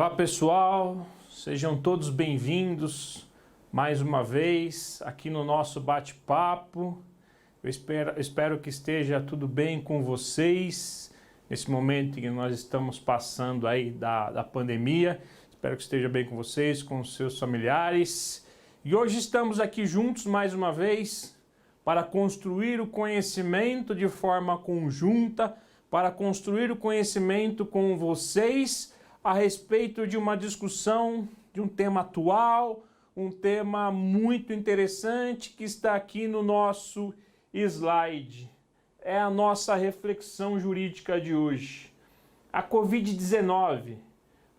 Olá pessoal, sejam todos bem-vindos mais uma vez aqui no nosso bate-papo. Eu espero que esteja tudo bem com vocês nesse momento que nós estamos passando aí da pandemia. Espero que esteja bem com vocês, com os seus familiares. E hoje estamos aqui juntos mais uma vez para construir o conhecimento de forma conjunta, para construir o conhecimento com vocês a respeito de uma discussão, de um tema atual, um tema muito interessante que está aqui no nosso slide. É a nossa reflexão jurídica de hoje. A Covid-19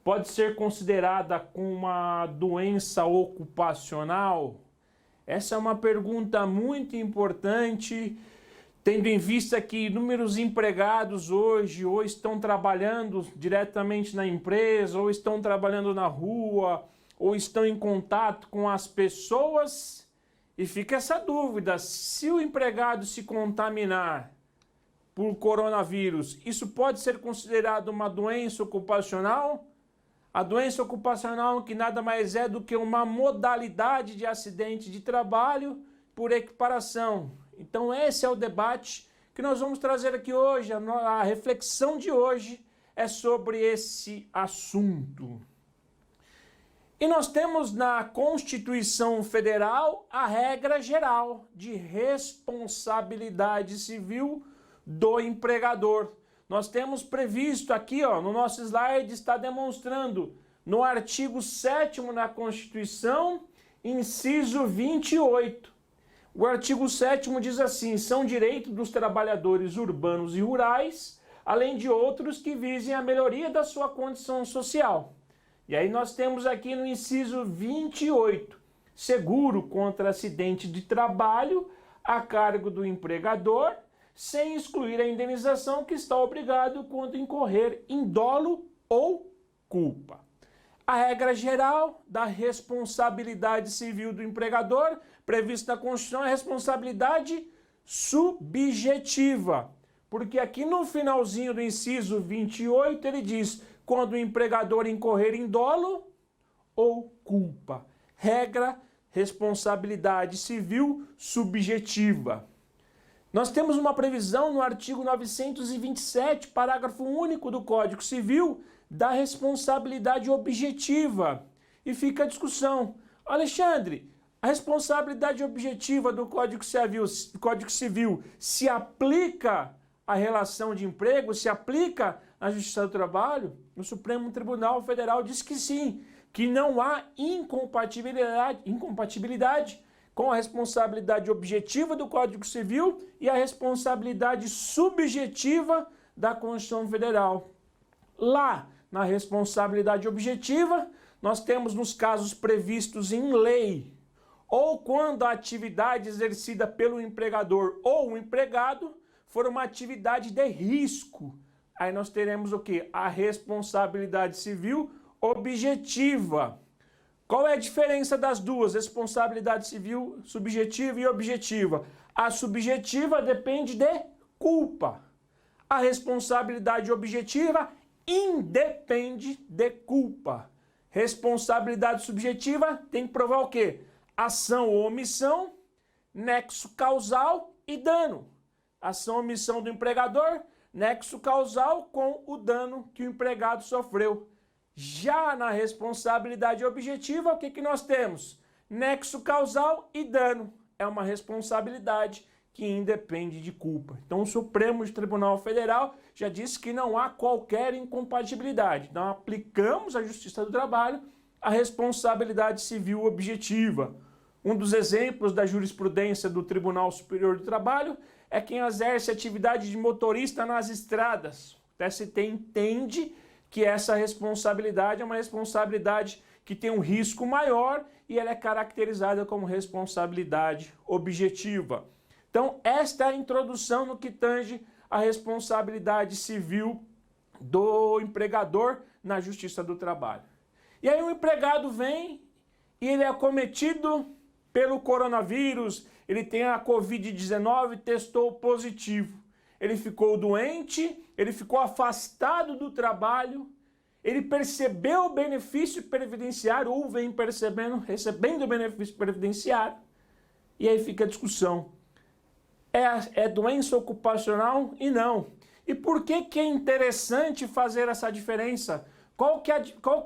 pode ser considerada como uma doença ocupacional? Essa é uma pergunta muito importante, tendo em vista que inúmeros empregados hoje ou estão trabalhando diretamente na empresa, ou estão trabalhando na rua, ou estão em contato com as pessoas, e fica essa dúvida: se o empregado se contaminar por coronavírus, isso pode ser considerado uma doença ocupacional? A doença ocupacional que nada mais é do que uma modalidade de acidente de trabalho por equiparação. Então esse é o debate que nós vamos trazer aqui hoje. A reflexão de hoje é sobre esse assunto. E nós temos na Constituição Federal a regra geral de responsabilidade civil do empregador. Nós temos previsto aqui, no nosso slide, está demonstrando no artigo 7º da Constituição, inciso 28. O artigo 7º diz assim: são direitos dos trabalhadores urbanos e rurais, além de outros que visem a melhoria da sua condição social. E aí nós temos aqui no inciso 28, seguro contra acidente de trabalho a cargo do empregador, sem excluir a indenização que está obrigado quando incorrer em dolo ou culpa. A regra geral da responsabilidade civil do empregador, prevista na Constituição, é a responsabilidade subjetiva. Porque aqui no finalzinho do inciso 28 ele diz: quando o empregador incorrer em dolo ou culpa. Regra, responsabilidade civil subjetiva. Nós temos uma previsão no artigo 927, parágrafo único do Código Civil, da responsabilidade objetiva. E fica a discussão: Alexandre, a responsabilidade objetiva do Código Civil se aplica à relação de emprego, se aplica à Justiça do Trabalho? O Supremo Tribunal Federal diz que sim, que não há incompatibilidade com a responsabilidade objetiva do Código Civil e a responsabilidade subjetiva da Constituição Federal. Lá, na responsabilidade objetiva, nós temos nos casos previstos em lei, ou quando a atividade exercida pelo empregador ou o empregado for uma atividade de risco. Aí nós teremos o quê? A responsabilidade civil objetiva. Qual é a diferença das duas? Responsabilidade civil subjetiva e objetiva. A subjetiva depende de culpa. A responsabilidade objetiva independe de culpa. Responsabilidade subjetiva tem que provar o quê? Ação ou omissão, nexo causal e dano. Ação ou omissão do empregador, nexo causal com o dano que o empregado sofreu. Já na responsabilidade objetiva, o que nós temos? Nexo causal e dano. É uma responsabilidade que independe de culpa. Então o Supremo Tribunal Federal já disse que não há qualquer incompatibilidade. Então aplicamos à Justiça do Trabalho a responsabilidade civil objetiva. Um dos exemplos da jurisprudência do Tribunal Superior do Trabalho é quem exerce atividade de motorista nas estradas. O TST entende que essa responsabilidade é uma responsabilidade que tem um risco maior e ela é caracterizada como responsabilidade objetiva. Então, esta é a introdução no que tange a responsabilidade civil do empregador na Justiça do Trabalho. E aí o empregado vem e ele é acometido pelo coronavírus, ele tem a Covid-19, testou positivo. Ele ficou doente, ele ficou afastado do trabalho ele percebeu o benefício previdenciário ou vem recebendo o benefício previdenciário. E aí fica a discussão. É doença ocupacional e não. E por que é interessante fazer essa diferença? Qual que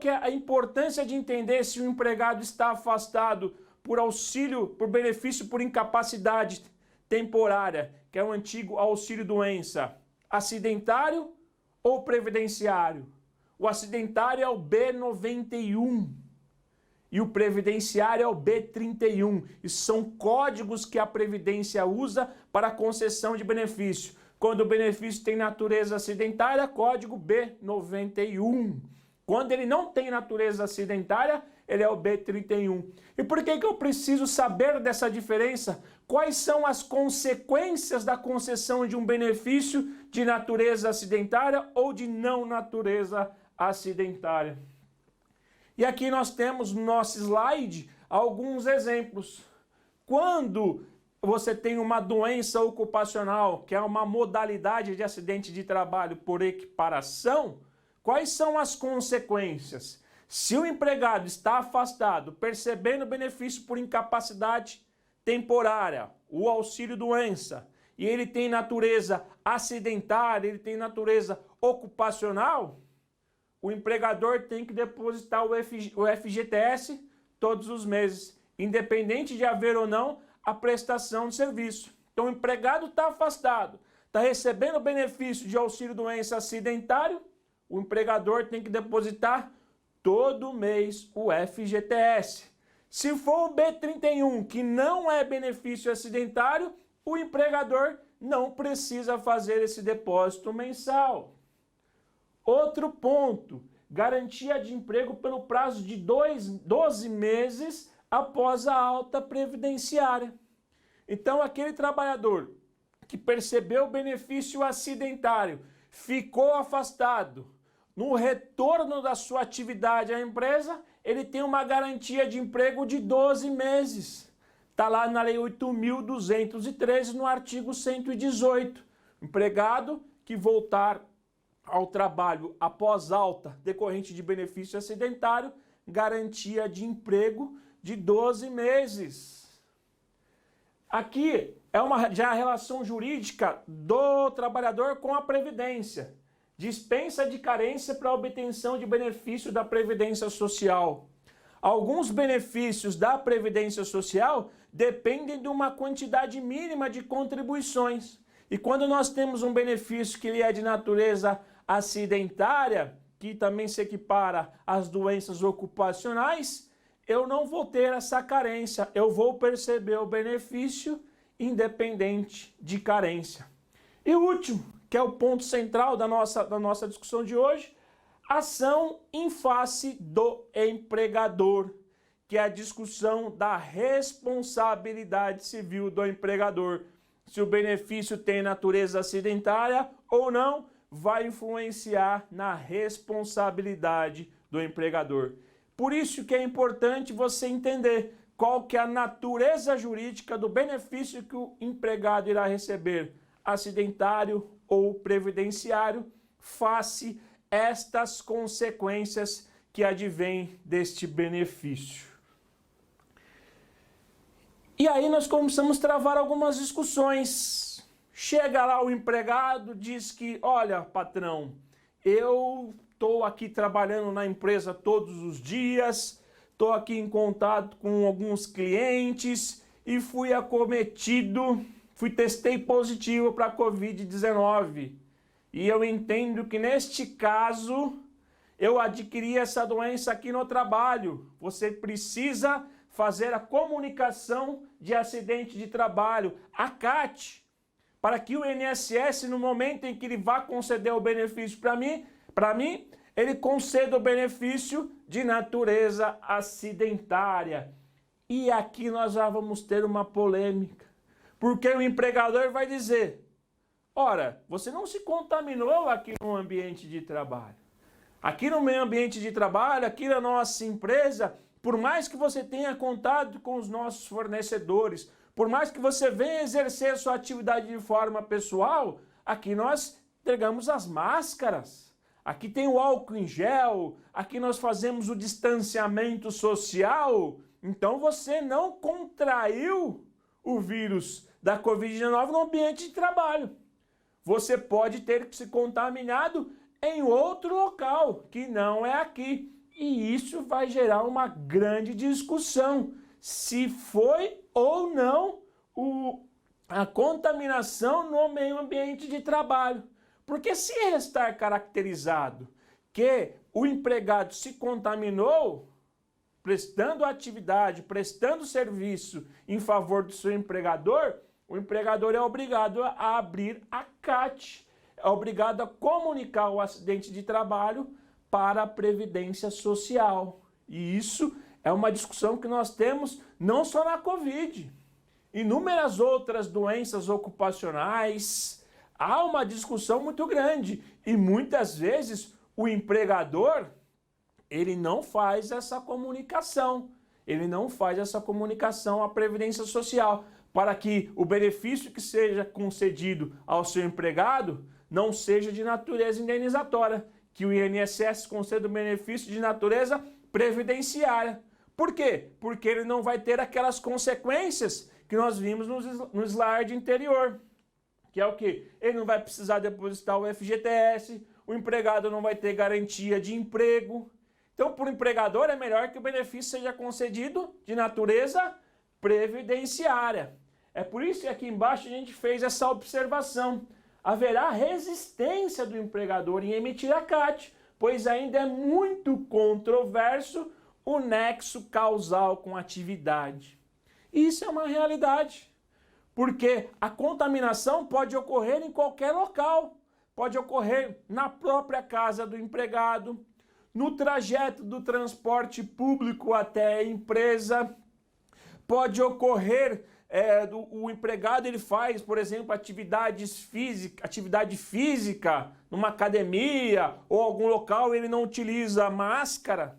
é a importância de entender se o empregado está afastado por auxílio, por benefício por incapacidade temporária, que é o antigo auxílio-doença, acidentário ou previdenciário? O acidentário é o B91 e o previdenciário é o B31. Isso são códigos que a Previdência usa para a concessão de benefício. Quando o benefício tem natureza acidentária, código B91. Quando ele não tem natureza acidentária, ele é o B31. E por que eu preciso saber dessa diferença? Quais são as consequências da concessão de um benefício de natureza acidentária ou de não natureza acidentária? E aqui nós temos no nosso slide alguns exemplos. Quando você tem uma doença ocupacional, que é uma modalidade de acidente de trabalho por equiparação, quais são as consequências? Se o empregado está afastado, percebendo benefício por incapacidade temporária, o auxílio-doença, e ele tem natureza acidentária, ele tem natureza ocupacional, o empregador tem que depositar o FGTS todos os meses, independente de haver ou não a prestação de serviço. Então o empregado está afastado, está recebendo benefício de auxílio-doença acidentário, o empregador tem que depositar todo mês o FGTS. Se for o B31, que não é benefício acidentário, o empregador não precisa fazer esse depósito mensal. Outro ponto, garantia de emprego pelo prazo de 12 meses após a alta previdenciária. Então, aquele trabalhador que percebeu o benefício acidentário, ficou afastado, no retorno da sua atividade à empresa, ele tem uma garantia de emprego de 12 meses. Está lá na Lei 8.213, no artigo 118. Empregado que voltar ao trabalho após alta decorrente de benefício acidentário, garantia de emprego de 12 meses. Aqui é já a relação jurídica do trabalhador com a Previdência. Dispensa de carência para obtenção de benefício da Previdência Social. Alguns benefícios da Previdência Social dependem de uma quantidade mínima de contribuições. E quando nós temos um benefício que ele é de natureza acidentária, que também se equipara às doenças ocupacionais, eu não vou ter essa carência, eu vou perceber o benefício independente de carência. E o último, que é o ponto central da nossa discussão de hoje, ação em face do empregador, que é a discussão da responsabilidade civil do empregador. Se o benefício tem natureza acidentária ou não, vai influenciar na responsabilidade do empregador. Por isso que é importante você entender qual que é a natureza jurídica do benefício que o empregado irá receber, acidentário ou previdenciário, face estas consequências que advêm deste benefício. E aí nós começamos a travar algumas discussões. Chega lá o empregado, diz que, olha, patrão, eu estou aqui trabalhando na empresa todos os dias, estou aqui em contato com alguns clientes e testei positivo para a Covid-19. E eu entendo que neste caso eu adquiri essa doença aqui no trabalho. Você precisa fazer a comunicação de acidente de trabalho, a CAT, para que o INSS, no momento em que ele vá conceder o benefício para mim, ele conceda o benefício de natureza acidentária. E aqui nós já vamos ter uma polêmica, porque o empregador vai dizer, ora, você não se contaminou aqui no ambiente de trabalho. Aqui no meu ambiente de trabalho, aqui na nossa empresa, por mais que você tenha contato com os nossos fornecedores, por mais que você venha exercer sua atividade de forma pessoal, aqui nós entregamos as máscaras. aqui tem o álcool em gel, aqui nós fazemos o distanciamento social, então você não contraiu o vírus da Covid-19 no ambiente de trabalho. Você pode ter se contaminado em outro local, que não é aqui. E isso vai gerar uma grande discussão, se foi ou não a contaminação no meio ambiente de trabalho. Porque se restar caracterizado que o empregado se contaminou, prestando atividade, prestando serviço em favor do seu empregador, o empregador é obrigado a abrir a CAT, é obrigado a comunicar o acidente de trabalho para a Previdência Social. E isso é uma discussão que nós temos não só na Covid. Inúmeras outras doenças ocupacionais, há uma discussão muito grande. E muitas vezes o empregador, ele não faz essa comunicação. Ele não faz essa comunicação à Previdência Social para que o benefício que seja concedido ao seu empregado não seja de natureza indenizatória, que o INSS conceda o benefício de natureza previdenciária. Por quê? Porque ele não vai ter aquelas consequências que nós vimos no slide anterior, que é o quê? Ele não vai precisar depositar o FGTS, o empregado não vai ter garantia de emprego. Então, para o empregador, é melhor que o benefício seja concedido de natureza previdenciária. É por isso que aqui embaixo a gente fez essa observação. Haverá resistência do empregador em emitir a CAT, pois ainda é muito controverso o nexo causal com a atividade. Isso é uma realidade, porque a contaminação pode ocorrer em qualquer local. Pode ocorrer na própria casa do empregado, no trajeto do transporte público até a empresa, pode ocorrer, o empregado ele faz, por exemplo, atividade física numa academia ou algum local, ele não utiliza máscara,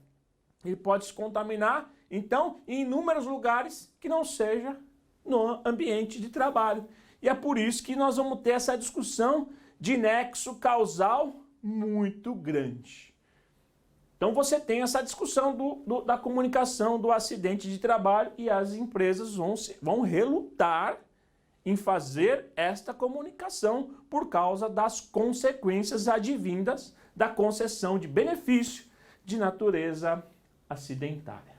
ele pode se contaminar, então, em inúmeros lugares que não seja no ambiente de trabalho. E é por isso que nós vamos ter essa discussão de nexo causal muito grande. Então você tem essa discussão da comunicação do acidente de trabalho e as empresas vão relutar em fazer esta comunicação por causa das consequências advindas da concessão de benefício de natureza acidentária.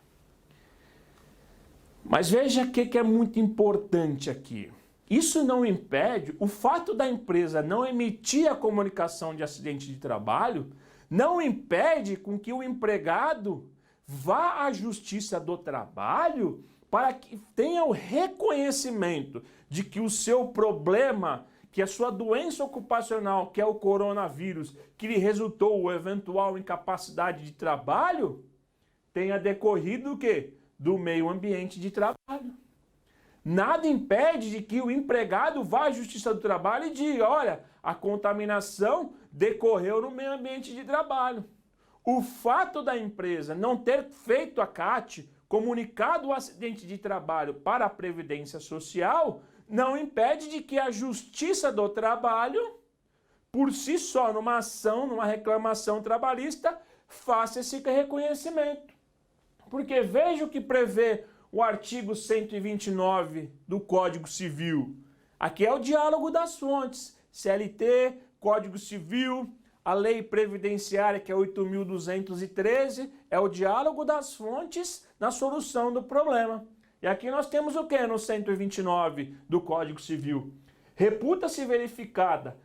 Mas veja o que é muito importante aqui. Isso não impede, o fato da empresa não emitir a comunicação de acidente de trabalho não impede com que o empregado vá à Justiça do Trabalho para que tenha o reconhecimento de que o seu problema, que a sua doença ocupacional, que é o coronavírus, que lhe resultou eventual incapacidade de trabalho, tenha decorrido do quê? Do meio ambiente de trabalho. Nada impede de que o empregado vá à Justiça do Trabalho e diga, olha, a contaminação decorreu no meio ambiente de trabalho. O fato da empresa não ter feito a CAT, comunicado o acidente de trabalho para a Previdência Social, não impede de que a Justiça do Trabalho, por si só, numa ação, numa reclamação trabalhista, faça esse reconhecimento. Porque veja o que prevê o artigo 129 do Código Civil. Aqui é o diálogo das fontes. CLT, Código Civil, a Lei Previdenciária, que é 8.213, é o diálogo das fontes na solução do problema. E aqui nós temos o que no 129 do Código Civil? Reputa-se verificada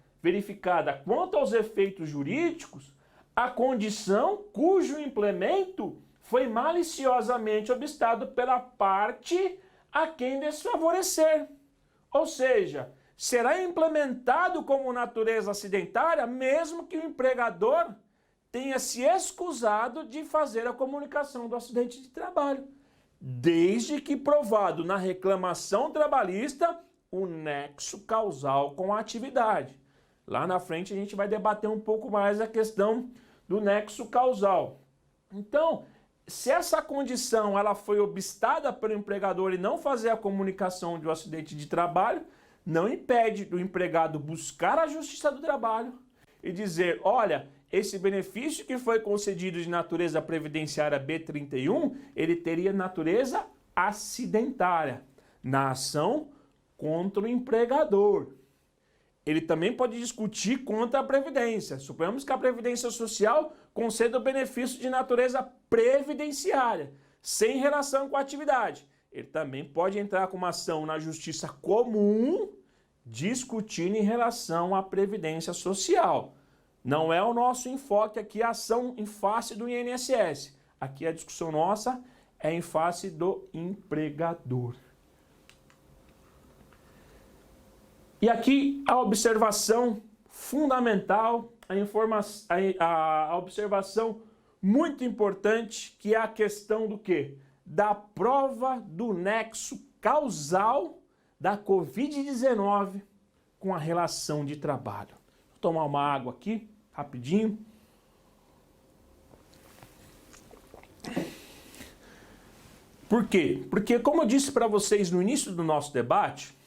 quanto aos efeitos jurídicos a condição cujo implemento foi maliciosamente obstado pela parte a quem desfavorecer. Ou seja, será implementado como natureza acidentária mesmo que o empregador tenha se escusado de fazer a comunicação do acidente de trabalho, desde que provado na reclamação trabalhista o nexo causal com a atividade. Lá na frente a gente vai debater um pouco mais a questão do nexo causal. Então, se essa condição ela foi obstada pelo empregador e não fazer a comunicação de um acidente de trabalho, não impede do empregado buscar a Justiça do Trabalho e dizer, olha, esse benefício que foi concedido de natureza previdenciária B31, ele teria natureza acidentária, na ação contra o empregador. Ele também pode discutir contra a Previdência. Suponhamos que a Previdência Social conceda o benefício de natureza previdenciária, sem relação com a atividade. Ele também pode entrar com uma ação na Justiça Comum, discutindo em relação à Previdência Social. Não é o nosso enfoque aqui a ação em face do INSS. Aqui a discussão nossa é em face do empregador. E aqui a observação fundamental, a observação muito importante, que é a questão do quê? Da prova do nexo causal da Covid-19 com a relação de trabalho. Vou tomar uma água aqui, rapidinho. Por quê? Porque, como eu disse para vocês no início do nosso debate,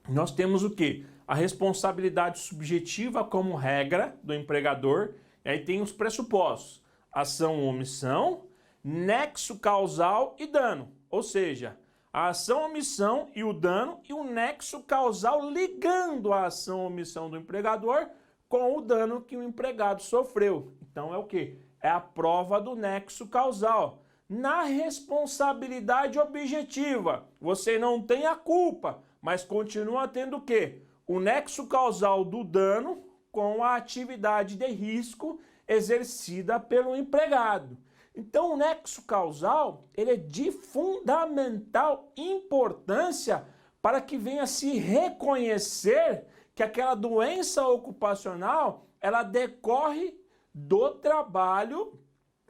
nós temos o quê? A responsabilidade subjetiva como regra do empregador, e aí tem os pressupostos: ação ou omissão, nexo causal e dano. Ou seja, a ação, omissão e o dano e o nexo causal ligando a ação ou omissão do empregador com o dano que o empregado sofreu. Então é o quê? É a prova do nexo causal. Na responsabilidade objetiva, você não tem a culpa, mas continua tendo o quê? O nexo causal do dano com a atividade de risco exercida pelo empregado. Então, o nexo causal, ele é de fundamental importância para que venha se reconhecer que aquela doença ocupacional, ela decorre do trabalho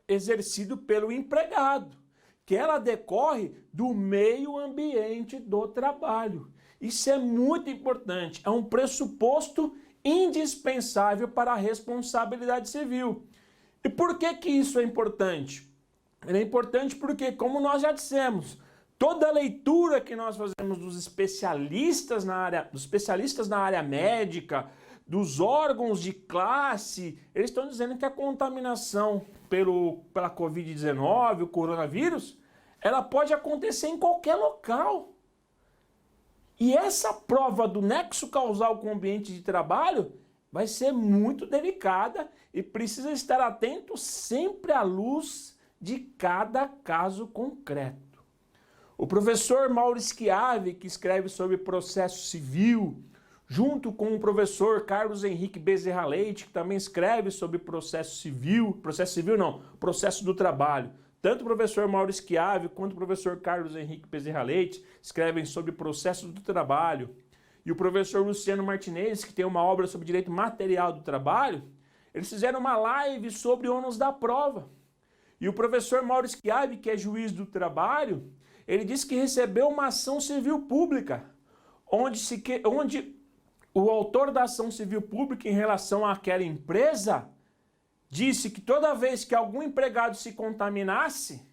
exercido pelo empregado, que ela decorre do meio ambiente do trabalho. Isso é muito importante, é um pressuposto indispensável para a responsabilidade civil. E por que que isso é importante? Ele é importante porque, como nós já dissemos, toda a leitura que nós fazemos dos especialistas na área médica, dos órgãos de classe, eles estão dizendo que a contaminação pela Covid-19, o coronavírus, ela pode acontecer em qualquer local. E essa prova do nexo causal com o ambiente de trabalho vai ser muito delicada e precisa estar atento sempre à luz de cada caso concreto. O professor Mauro Schiavi, que escreve sobre processo civil, junto com o professor Carlos Henrique Bezerra Leite, que também escreve sobre processo do trabalho. Tanto o professor Mauro Schiavi quanto o professor Carlos Henrique Bezerra Leite escrevem sobre processo do trabalho. E o professor Luciano Martinez, que tem uma obra sobre direito material do trabalho, eles fizeram uma live sobre ônus da prova. E o professor Mauro Schiavi, que é juiz do trabalho, ele disse que recebeu uma ação civil pública, onde o autor da ação civil pública em relação àquela empresa disse que toda vez que algum empregado se contaminasse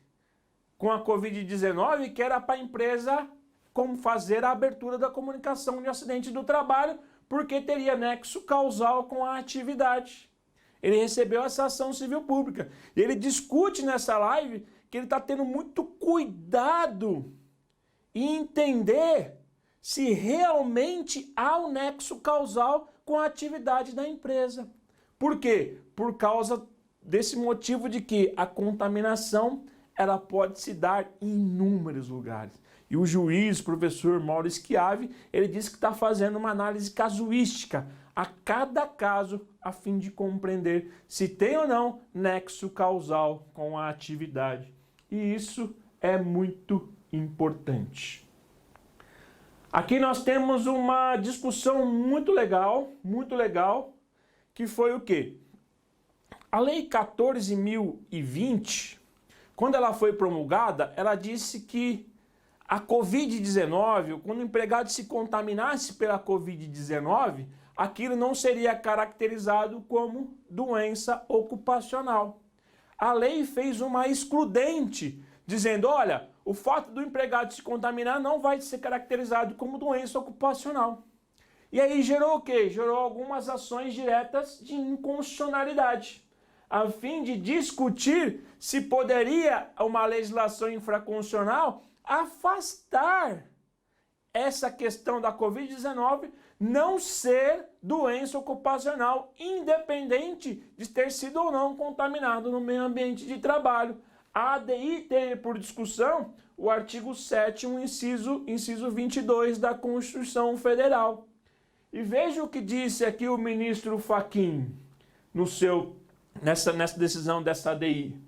com a Covid-19, que era para a empresa como fazer a abertura da comunicação de acidente do trabalho, porque teria nexo causal com a atividade. Ele recebeu essa ação civil pública. E ele discute nessa live que ele está tendo muito cuidado em entender se realmente há um nexo causal com a atividade da empresa. Por quê? Por causa desse motivo de que a contaminação ela pode se dar em inúmeros lugares. E o juiz, professor Mauro Schiavi, ele disse que está fazendo uma análise casuística a cada caso, a fim de compreender se tem ou não nexo causal com a atividade. E isso é muito importante. Aqui nós temos uma discussão muito legal, que foi o quê? A Lei 14.020, quando ela foi promulgada, ela disse que a Covid-19, quando o empregado se contaminasse pela Covid-19, aquilo não seria caracterizado como doença ocupacional. A lei fez uma excludente, dizendo, olha, o fato do empregado se contaminar não vai ser caracterizado como doença ocupacional. E aí gerou o quê? Gerou algumas ações diretas de inconstitucionalidade. a fim de discutir se poderia uma legislação infraconstitucional afastar essa questão da Covid-19 não ser doença ocupacional, independente de ter sido ou não contaminado no meio ambiente de trabalho. A ADI teve por discussão o artigo 7º, inciso 22 da Constituição Federal. E veja o que disse aqui o ministro Fachin nessa decisão dessa ADI.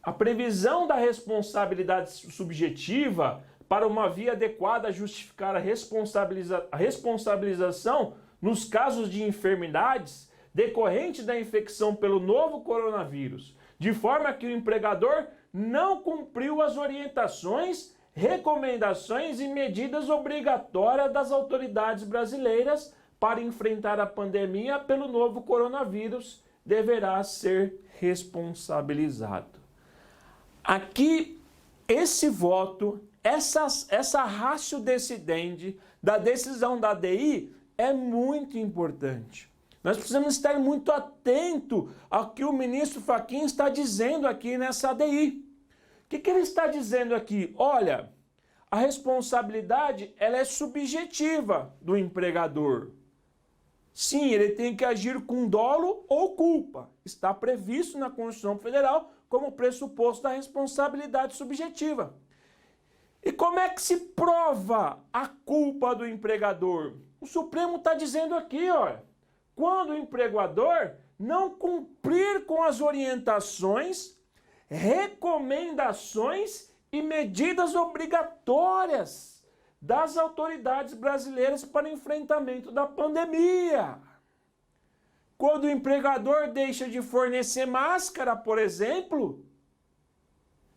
A previsão da responsabilidade subjetiva para uma via adequada a justificar a responsabilização nos casos de enfermidades decorrentes da infecção pelo novo coronavírus, de forma que o empregador não cumpriu as orientações, recomendações e medidas obrigatórias das autoridades brasileiras para enfrentar a pandemia pelo novo coronavírus, deverá ser responsabilizado. Aqui, esse voto, essa ratio decidendi da decisão da ADI é muito importante. Nós precisamos estar muito atentos ao que o ministro Fachin está dizendo aqui nessa ADI. O que ele está dizendo aqui? Olha, a responsabilidade ela é subjetiva do empregador. Sim, ele tem que agir com dolo ou culpa. Está previsto na Constituição Federal como pressuposto da responsabilidade subjetiva. E como é que se prova a culpa do empregador? O Supremo está dizendo aqui, olha, quando o empregador não cumprir com as orientações, recomendações e medidas obrigatórias das autoridades brasileiras para o enfrentamento da pandemia. Quando o empregador deixa de fornecer máscara, por exemplo,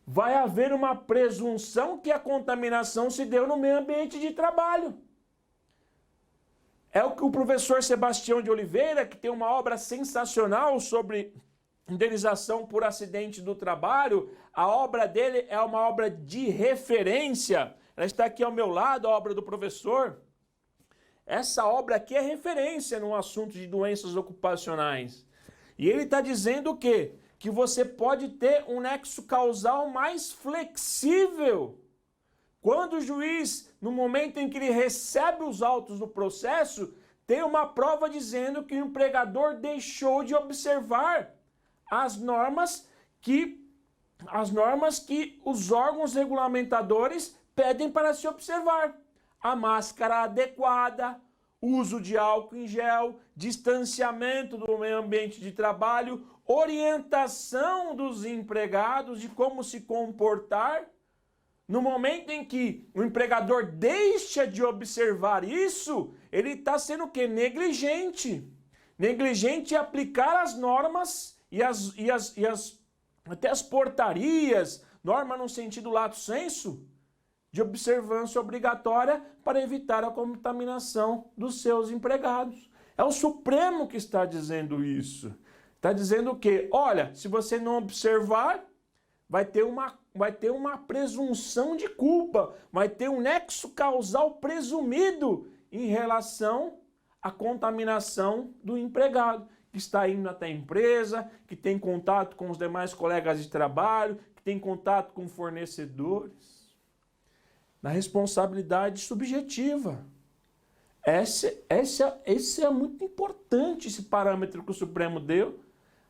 vai haver uma presunção que a contaminação se deu no meio ambiente de trabalho. É o que o professor Sebastião de Oliveira, que tem uma obra sensacional sobre indenização por acidente do trabalho, a obra dele é uma obra de referência. Ela está aqui ao meu lado, a obra do professor. Essa obra aqui é referência no assunto de doenças ocupacionais. E ele está dizendo o quê? Que você pode ter um nexo causal mais flexível. Quando o juiz, no momento em que ele recebe os autos do processo, tem uma prova dizendo que o empregador deixou de observar as normas que os órgãos regulamentadores pedem para se observar. A máscara adequada, uso de álcool em gel, distanciamento do meio ambiente de trabalho, orientação dos empregados de como se comportar. No momento em que o empregador deixa de observar isso, ele está sendo o quê? Negligente. Negligente em aplicar as normas até as portarias, norma no sentido lato sensu, de observância obrigatória para evitar a contaminação dos seus empregados. É o Supremo que está dizendo isso. Está dizendo o quê? Olha, se você não observar, vai ter uma presunção de culpa, vai ter um nexo causal presumido em relação à contaminação do empregado, que está indo até a empresa, que tem contato com os demais colegas de trabalho, que tem contato com fornecedores. Na responsabilidade subjetiva. Esse é muito importante, esse parâmetro que o Supremo deu,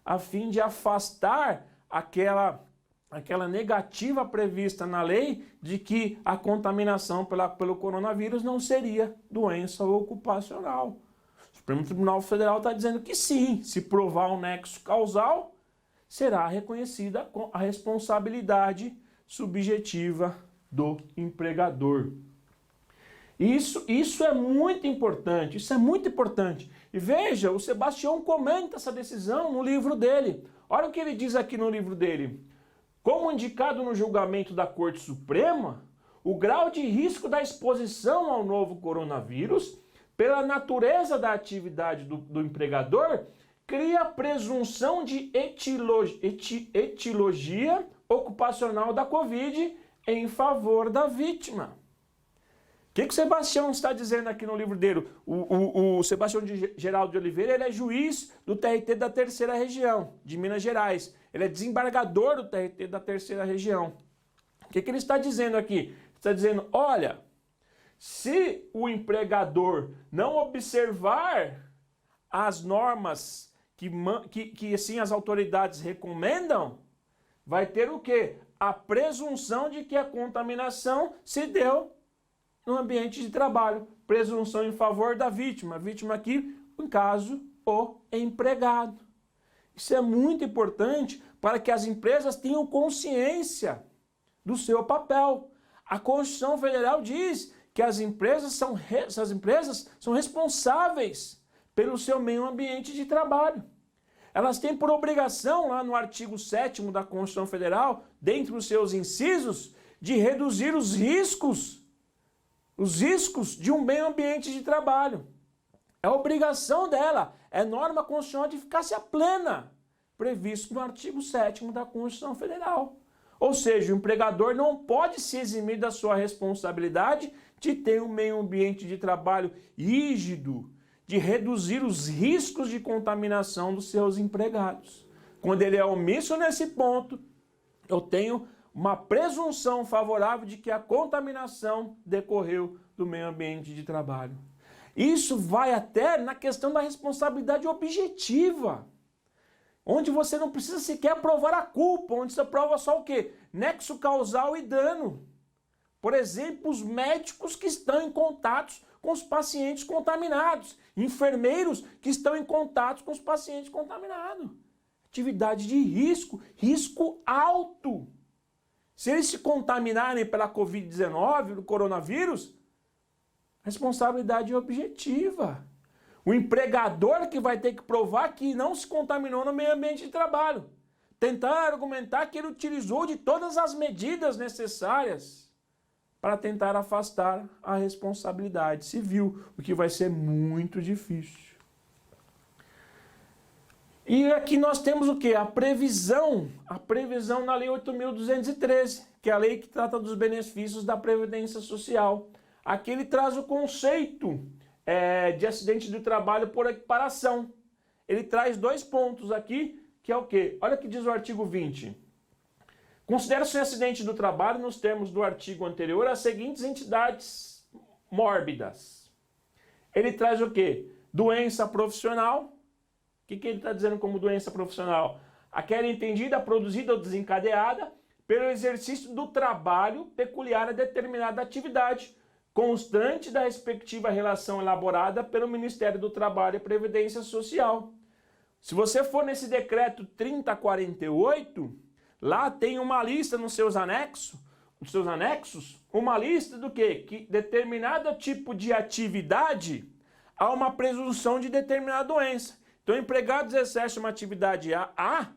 a fim de afastar aquela negativa prevista na lei de que a contaminação pelo coronavírus não seria doença ocupacional. O Supremo Tribunal Federal está dizendo que sim, se provar um nexo causal, será reconhecida a responsabilidade subjetiva do empregador. Isso é muito importante, isso é muito importante. E veja, o Sebastião comenta essa decisão no livro dele. Olha o que ele diz aqui no livro dele. Como indicado no julgamento da Corte Suprema, o grau de risco da exposição ao novo coronavírus, pela natureza da atividade do empregador, cria a presunção de etiologia ocupacional da Covid em favor da vítima. que o Sebastião está dizendo aqui no livro dele? O Sebastião Geraldo de Oliveira, ele é juiz do TRT da Terceira Região, de Minas Gerais. Ele é desembargador do TRT da Terceira Região. O que ele está dizendo aqui? Ele está dizendo, olha, se o empregador não observar as normas que assim, as autoridades recomendam, vai ter o quê? A presunção de que a contaminação se deu no ambiente de trabalho. Presunção em favor da vítima. A vítima aqui, no caso, o empregado. Isso é muito importante para que as empresas tenham consciência do seu papel. A Constituição Federal diz que as empresas são responsáveis pelo seu meio ambiente de trabalho. Elas têm por obrigação, lá no artigo 7º da Constituição Federal, dentre os seus incisos, de reduzir os riscos de um meio ambiente de trabalho. É obrigação dela, é norma constitucional de eficácia plena, previsto no artigo 7º da Constituição Federal. Ou seja, o empregador não pode se eximir da sua responsabilidade de ter um meio ambiente de trabalho rígido, de reduzir os riscos de contaminação dos seus empregados. Quando ele é omisso nesse ponto, eu tenho uma presunção favorável de que a contaminação decorreu do meio ambiente de trabalho. Isso vai até na questão da responsabilidade objetiva, onde você não precisa sequer provar a culpa, onde você prova só o quê? Nexo causal e dano. Por exemplo, os médicos que estão em contato com os pacientes contaminados, enfermeiros que estão em contato com os pacientes contaminados. Atividade de risco, risco alto. Se eles se contaminarem pela Covid-19, do coronavírus, responsabilidade objetiva. O empregador que vai ter que provar que não se contaminou no meio ambiente de trabalho. Tentar argumentar que ele utilizou de todas as medidas necessárias para tentar afastar a responsabilidade civil, o que vai ser muito difícil. E aqui nós temos o quê? A previsão na Lei 8.213, que é a lei que trata dos benefícios da Previdência Social. Aqui ele traz o conceito de acidente do trabalho por equiparação. Ele traz 2 pontos aqui, que é o quê? Olha o que diz o artigo 20. Considera-se um acidente do trabalho, nos termos do artigo anterior, as seguintes entidades mórbidas. Ele traz o quê? Doença profissional. O que ele está dizendo como doença profissional? Aquela entendida, produzida ou desencadeada pelo exercício do trabalho peculiar a determinada atividade, constante da respectiva relação elaborada pelo Ministério do Trabalho e Previdência Social. Se você for nesse decreto 3048, lá tem uma lista nos seus anexos, uma lista do quê? Que determinado tipo de atividade há uma presunção de determinada doença. Então, o empregado exerce uma atividade A,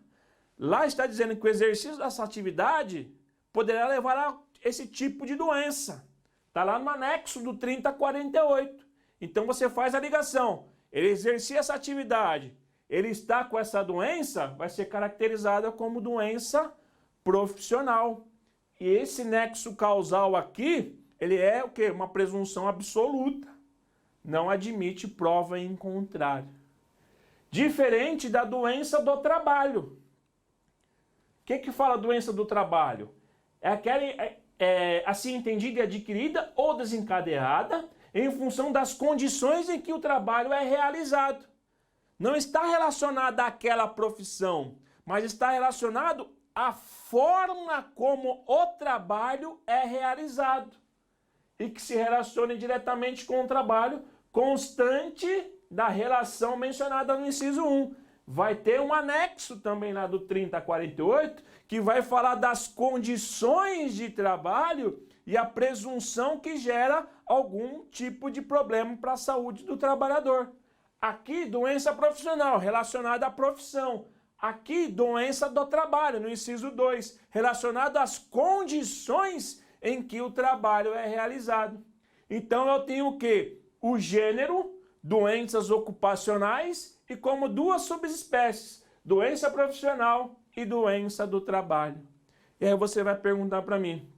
lá está dizendo que o exercício dessa atividade poderá levar a esse tipo de doença. Está lá no anexo do 3048. Então, você faz a ligação. Ele exercia essa atividade, ele está com essa doença, vai ser caracterizada como doença profissional. E esse nexo causal aqui, ele é o quê? Uma presunção absoluta. Não admite prova em contrário. Diferente da doença do trabalho. O que fala doença do trabalho? É aquela assim entendida e adquirida ou desencadeada em função das condições em que o trabalho é realizado. Não está relacionada àquela profissão, mas está relacionado à forma como o trabalho é realizado e que se relaciona diretamente com o trabalho constante da relação mencionada no inciso 1. Vai ter um anexo também lá do 3048 que vai falar das condições de trabalho e a presunção que gera algum tipo de problema para a saúde do trabalhador. Aqui, doença profissional relacionada à profissão. Aqui, doença do trabalho, no inciso 2, relacionado às condições em que o trabalho é realizado. Então, eu tenho o quê? O gênero, doenças ocupacionais e como 2 subespécies, doença profissional e doença do trabalho. E aí você vai perguntar para mim,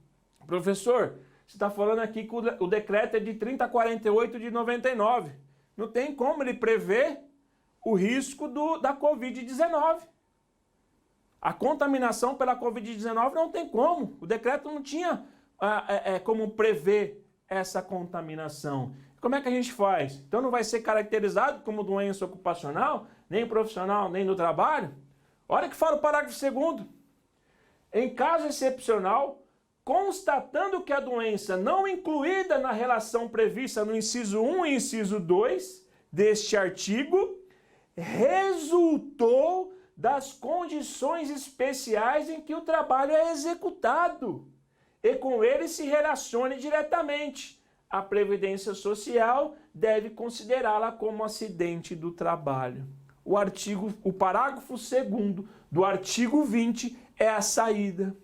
professor, Você está falando aqui que o decreto é de 3048 de 99. Não tem como ele prever o risco da Covid-19. A contaminação pela Covid-19 não tem como. O decreto não tinha como prever essa contaminação. Como é que a gente faz? Então não vai ser caracterizado como doença ocupacional, nem profissional, nem no trabalho? Olha que fala o parágrafo 2º. Em caso excepcional, constatando que a doença não incluída na relação prevista no inciso 1 e inciso 2 deste artigo, resultou das condições especiais em que o trabalho é executado e com ele se relacione diretamente. A Previdência Social deve considerá-la como acidente do trabalho. O parágrafo 2º do artigo 20 é a saída.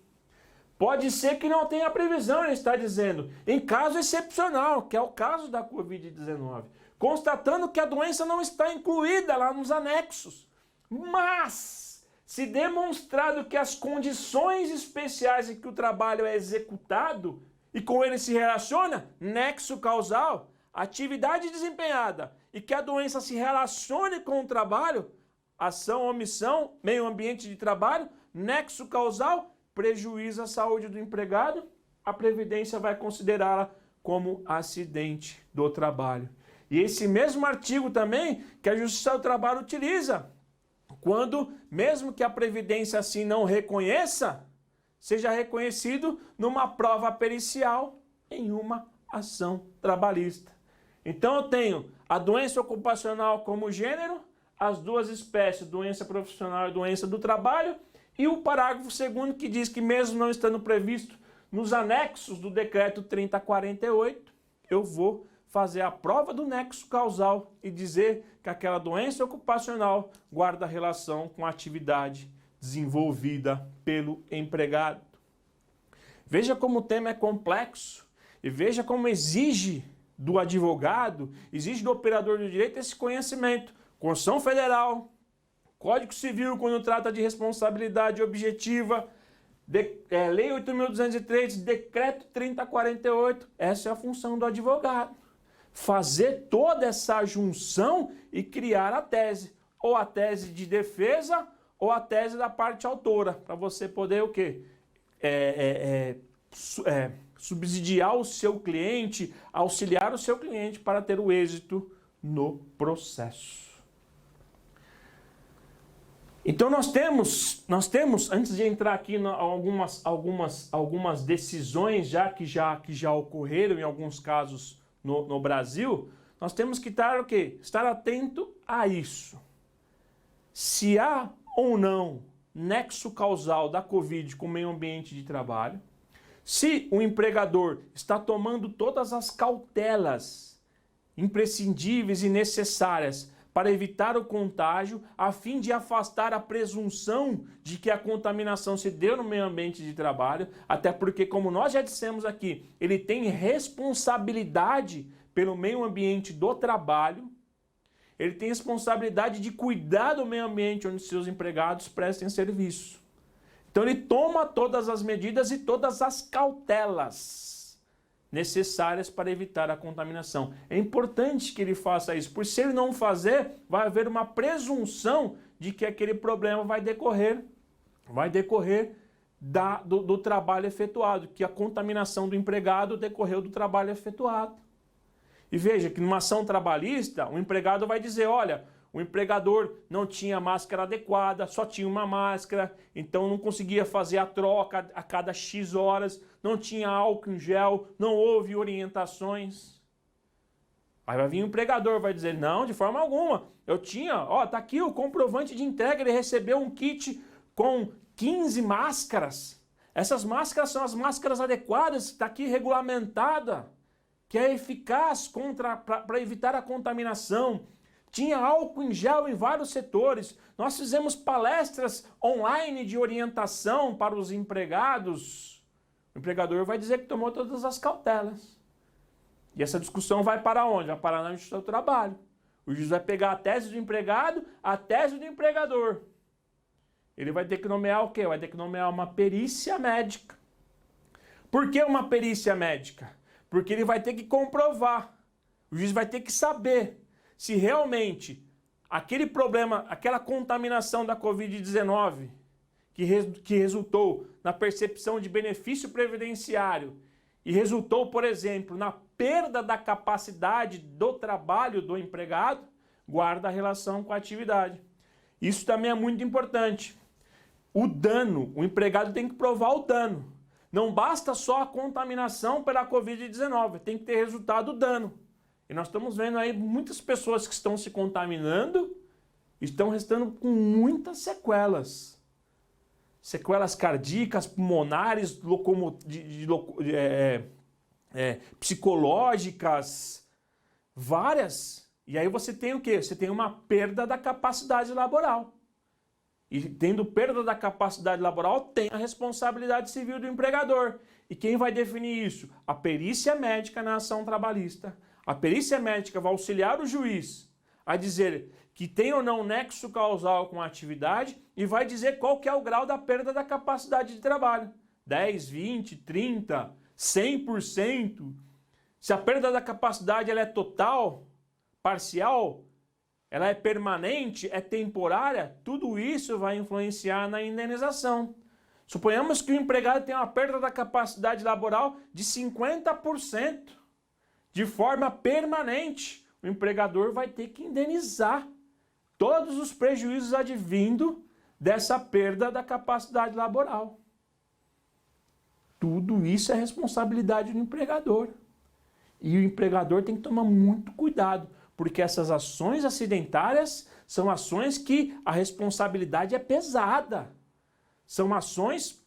Pode ser que não tenha previsão, ele está dizendo, em caso excepcional, que é o caso da Covid-19, constatando que a doença não está incluída lá nos anexos. Mas, se demonstrado que as condições especiais em que o trabalho é executado e com ele se relaciona, nexo causal, atividade desempenhada, e que a doença se relacione com o trabalho, ação, omissão, meio ambiente de trabalho, nexo causal, prejuízo à saúde do empregado, a Previdência vai considerá-la como acidente do trabalho. E esse mesmo artigo também que a Justiça do Trabalho utiliza, quando, mesmo que a Previdência assim não reconheça, seja reconhecido numa prova pericial em uma ação trabalhista. Então eu tenho a doença ocupacional como gênero, as duas espécies, doença profissional e doença do trabalho, e o parágrafo 2º que diz que mesmo não estando previsto nos anexos do decreto 3048, eu vou fazer a prova do nexo causal e dizer que aquela doença ocupacional guarda relação com a atividade desenvolvida pelo empregado. Veja como o tema é complexo e veja como exige do advogado, exige do operador do direito esse conhecimento. Constituição Federal, Código Civil quando trata de responsabilidade objetiva, Lei 8.203, Decreto 3048, essa é a função do advogado. Fazer toda essa junção e criar a tese, ou a tese de defesa, ou a tese da parte autora, para você poder o quê? Subsidiar o seu cliente, auxiliar o seu cliente para ter o êxito no processo. Então nós temos, antes de entrar aqui em algumas decisões que já ocorreram em alguns casos no Brasil, nós temos que estar o quê? Estar atento a isso. Se há ou não nexo causal da Covid com o meio ambiente de trabalho, se o empregador está tomando todas as cautelas imprescindíveis e necessárias para evitar o contágio, a fim de afastar a presunção de que a contaminação se deu no meio ambiente de trabalho, até porque, como nós já dissemos aqui, ele tem responsabilidade pelo meio ambiente do trabalho, ele tem responsabilidade de cuidar do meio ambiente onde seus empregados prestem serviço. Então ele toma todas as medidas e todas as cautelas necessárias para evitar a contaminação. É importante que ele faça isso, porque se ele não fazer, vai haver uma presunção de que aquele problema vai decorrer do trabalho efetuado, que a contaminação do empregado decorreu do trabalho efetuado. E veja que numa ação trabalhista, o empregado vai dizer, olha, o empregador não tinha máscara adequada, só tinha uma máscara, então não conseguia fazer a troca a cada X horas, não tinha álcool em gel, não houve orientações. Aí vai vir o empregador, vai dizer, não, de forma alguma, eu tinha, tá aqui o comprovante de entrega, ele recebeu um kit com 15 máscaras. Essas máscaras são as máscaras adequadas, está aqui regulamentada, que é eficaz para evitar a contaminação. Tinha álcool em gel em vários setores. Nós fizemos palestras online de orientação para os empregados. O empregador vai dizer que tomou todas as cautelas. E essa discussão vai para onde? Vai parar na Justiça do Trabalho. O juiz vai pegar a tese do empregado, a tese do empregador. Ele vai ter que nomear o quê? Vai ter que nomear uma perícia médica. Por que uma perícia médica? Porque ele vai ter que comprovar, o juiz vai ter que saber se realmente aquele problema, aquela contaminação da Covid-19 que resultou na percepção de benefício previdenciário e resultou, por exemplo, na perda da capacidade do trabalho do empregado, guarda relação com a atividade. Isso também é muito importante. O dano, o empregado tem que provar o dano. Não basta só a contaminação pela Covid-19, tem que ter resultado do dano. E nós estamos vendo aí muitas pessoas que estão se contaminando, estão restando com muitas sequelas. Sequelas cardíacas, pulmonares, psicológicas, várias. E aí você tem o quê? Você tem uma perda da capacidade laboral. E tendo perda da capacidade laboral, tem a responsabilidade civil do empregador. E quem vai definir isso? A perícia médica na ação trabalhista. A perícia médica vai auxiliar o juiz a dizer que tem ou não nexo causal com a atividade e vai dizer qual que é o grau da perda da capacidade de trabalho. 10, 20, 30, 100%. Se a perda da capacidade ela é total, parcial, ela é permanente, é temporária, tudo isso vai influenciar na indenização. Suponhamos que o empregado tem uma perda da capacidade laboral de 50%. De forma permanente, o empregador vai ter que indenizar todos os prejuízos advindo dessa perda da capacidade laboral. Tudo isso é responsabilidade do empregador. E o empregador tem que tomar muito cuidado, porque essas ações acidentárias são ações que a responsabilidade é pesada. São ações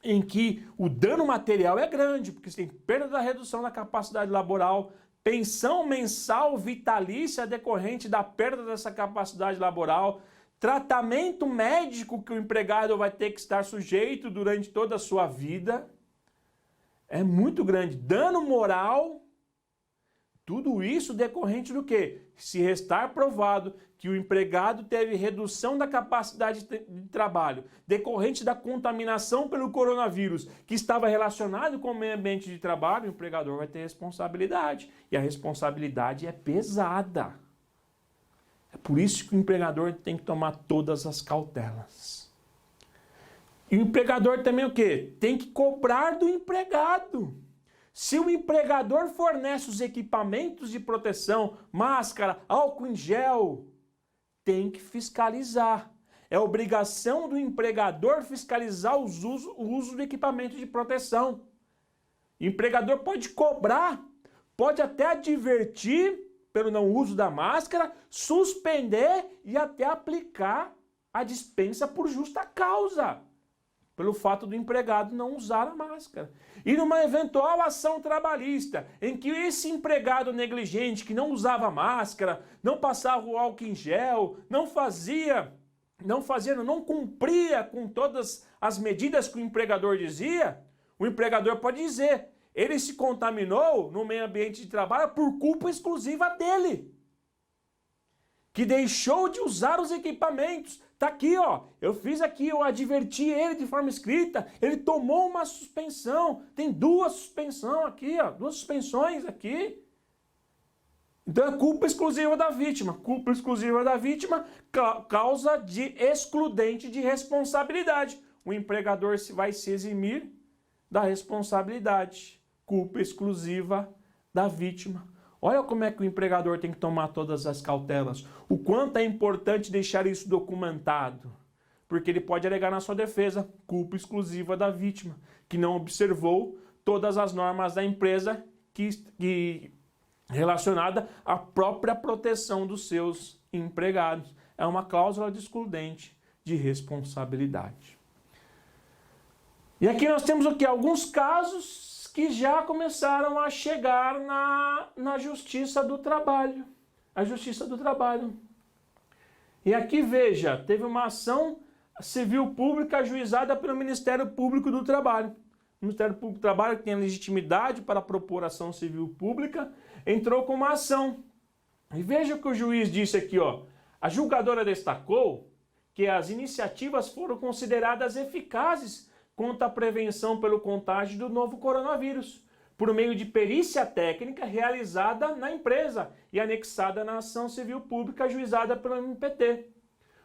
em que o dano material é grande, porque você tem perda da redução da capacidade laboral, pensão mensal vitalícia decorrente da perda dessa capacidade laboral, tratamento médico que o empregado vai ter que estar sujeito durante toda a sua vida. É muito grande. Dano moral. Tudo isso decorrente do quê? Se restar provado que o empregado teve redução da capacidade de trabalho decorrente da contaminação pelo coronavírus que estava relacionado com o meio ambiente de trabalho, o empregador vai ter responsabilidade. E a responsabilidade é pesada. É por isso que o empregador tem que tomar todas as cautelas. E o empregador também o quê? Tem que cobrar do empregado. Se o empregador fornece os equipamentos de proteção, máscara, álcool em gel, tem que fiscalizar. É obrigação do empregador fiscalizar o uso do equipamento de proteção. O empregador pode cobrar, pode até advertir pelo não uso da máscara, suspender e até aplicar a dispensa por justa causa, pelo fato do empregado não usar a máscara. E numa eventual ação trabalhista, em que esse empregado negligente que não usava máscara, não passava o álcool em gel, não cumpria com todas as medidas que o empregador dizia, o empregador pode dizer, ele se contaminou no meio ambiente de trabalho por culpa exclusiva dele, que deixou de usar os equipamentos. Tá aqui, ó, eu fiz aqui, eu adverti ele de forma escrita, ele tomou uma suspensão, tem duas suspensões aqui, ó, duas suspensões aqui. Então é culpa exclusiva da vítima. Culpa exclusiva da vítima, causa de excludente de responsabilidade. O empregador vai se eximir da responsabilidade. Culpa exclusiva da vítima. Olha como é que o empregador tem que tomar todas as cautelas. O quanto é importante deixar isso documentado. Porque ele pode alegar na sua defesa culpa exclusiva da vítima, que não observou todas as normas da empresa relacionada à própria proteção dos seus empregados. É uma cláusula de excludente de responsabilidade. E aqui nós temos o quê? Alguns casos que já começaram a chegar na Justiça do Trabalho. A Justiça do Trabalho. E aqui, veja, teve uma ação civil pública ajuizada pelo Ministério Público do Trabalho. O Ministério Público do Trabalho, que tem a legitimidade para propor ação civil pública, entrou com uma ação. E veja o que o juiz disse aqui, ó. A julgadora destacou que as iniciativas foram consideradas eficazes contra a prevenção pelo contágio do novo coronavírus, por meio de perícia técnica realizada na empresa e anexada na ação civil pública ajuizada pelo MPT.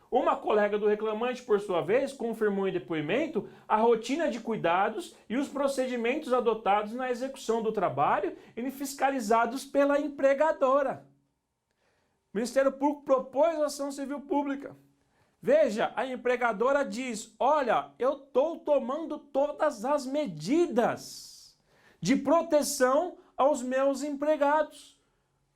Uma colega do reclamante, por sua vez, confirmou em depoimento a rotina de cuidados e os procedimentos adotados na execução do trabalho e fiscalizados pela empregadora. O Ministério Público propôs a ação civil pública. Veja, a empregadora diz, olha, eu estou tomando todas as medidas de proteção aos meus empregados.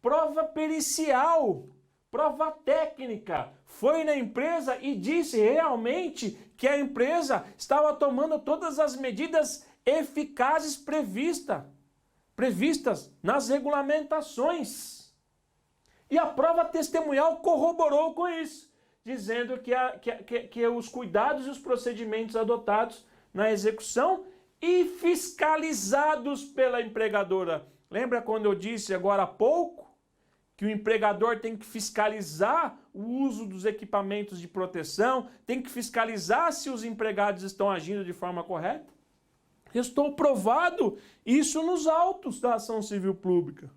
Prova pericial, prova técnica, foi na empresa e disse realmente que a empresa estava tomando todas as medidas eficazes previstas nas regulamentações. E a prova testemunhal corroborou com isso, dizendo que os cuidados e os procedimentos adotados na execução e fiscalizados pela empregadora. Lembra quando eu disse agora há pouco que o empregador tem que fiscalizar o uso dos equipamentos de proteção, tem que fiscalizar se os empregados estão agindo de forma correta? Estou provado isso nos autos da ação civil pública.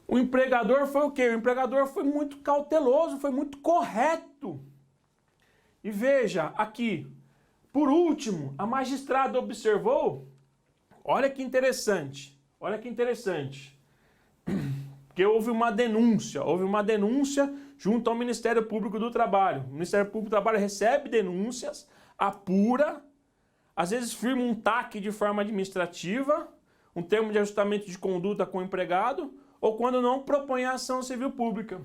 O empregador foi o quê? O empregador foi muito cauteloso, foi muito correto. E veja aqui, por último, a magistrada observou, olha que interessante, que houve uma denúncia junto ao Ministério Público do Trabalho. O Ministério Público do Trabalho recebe denúncias, apura, às vezes firma um TAC de forma administrativa, um termo de ajustamento de conduta com o empregado, ou quando não, propõe a ação civil pública.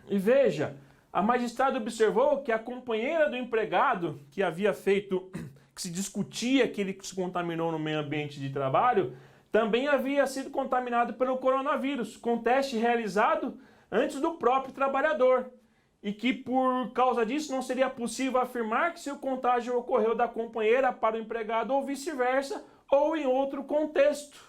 E veja, a magistrada observou que a companheira do empregado, que havia feito, que se discutia que ele se contaminou no meio ambiente de trabalho, também havia sido contaminado pelo coronavírus, com teste realizado antes do próprio trabalhador. E que por causa disso não seria possível afirmar que se o contágio ocorreu da companheira para o empregado ou vice-versa, ou em outro contexto.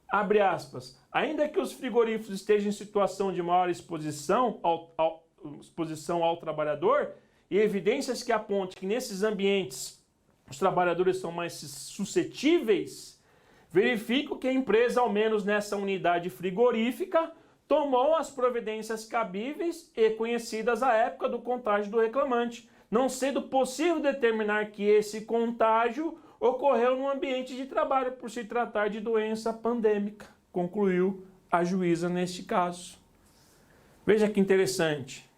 Abre aspas. Ainda que os frigoríficos estejam em situação de maior exposição ao trabalhador e evidências que apontem que nesses ambientes os trabalhadores são mais suscetíveis, verifico que a empresa, ao menos nessa unidade frigorífica, tomou as providências cabíveis e conhecidas à época do contágio do reclamante, não sendo possível determinar que esse contágio ocorreu no ambiente de trabalho por se tratar de doença pandêmica, concluiu a juíza neste caso. Veja que interessante.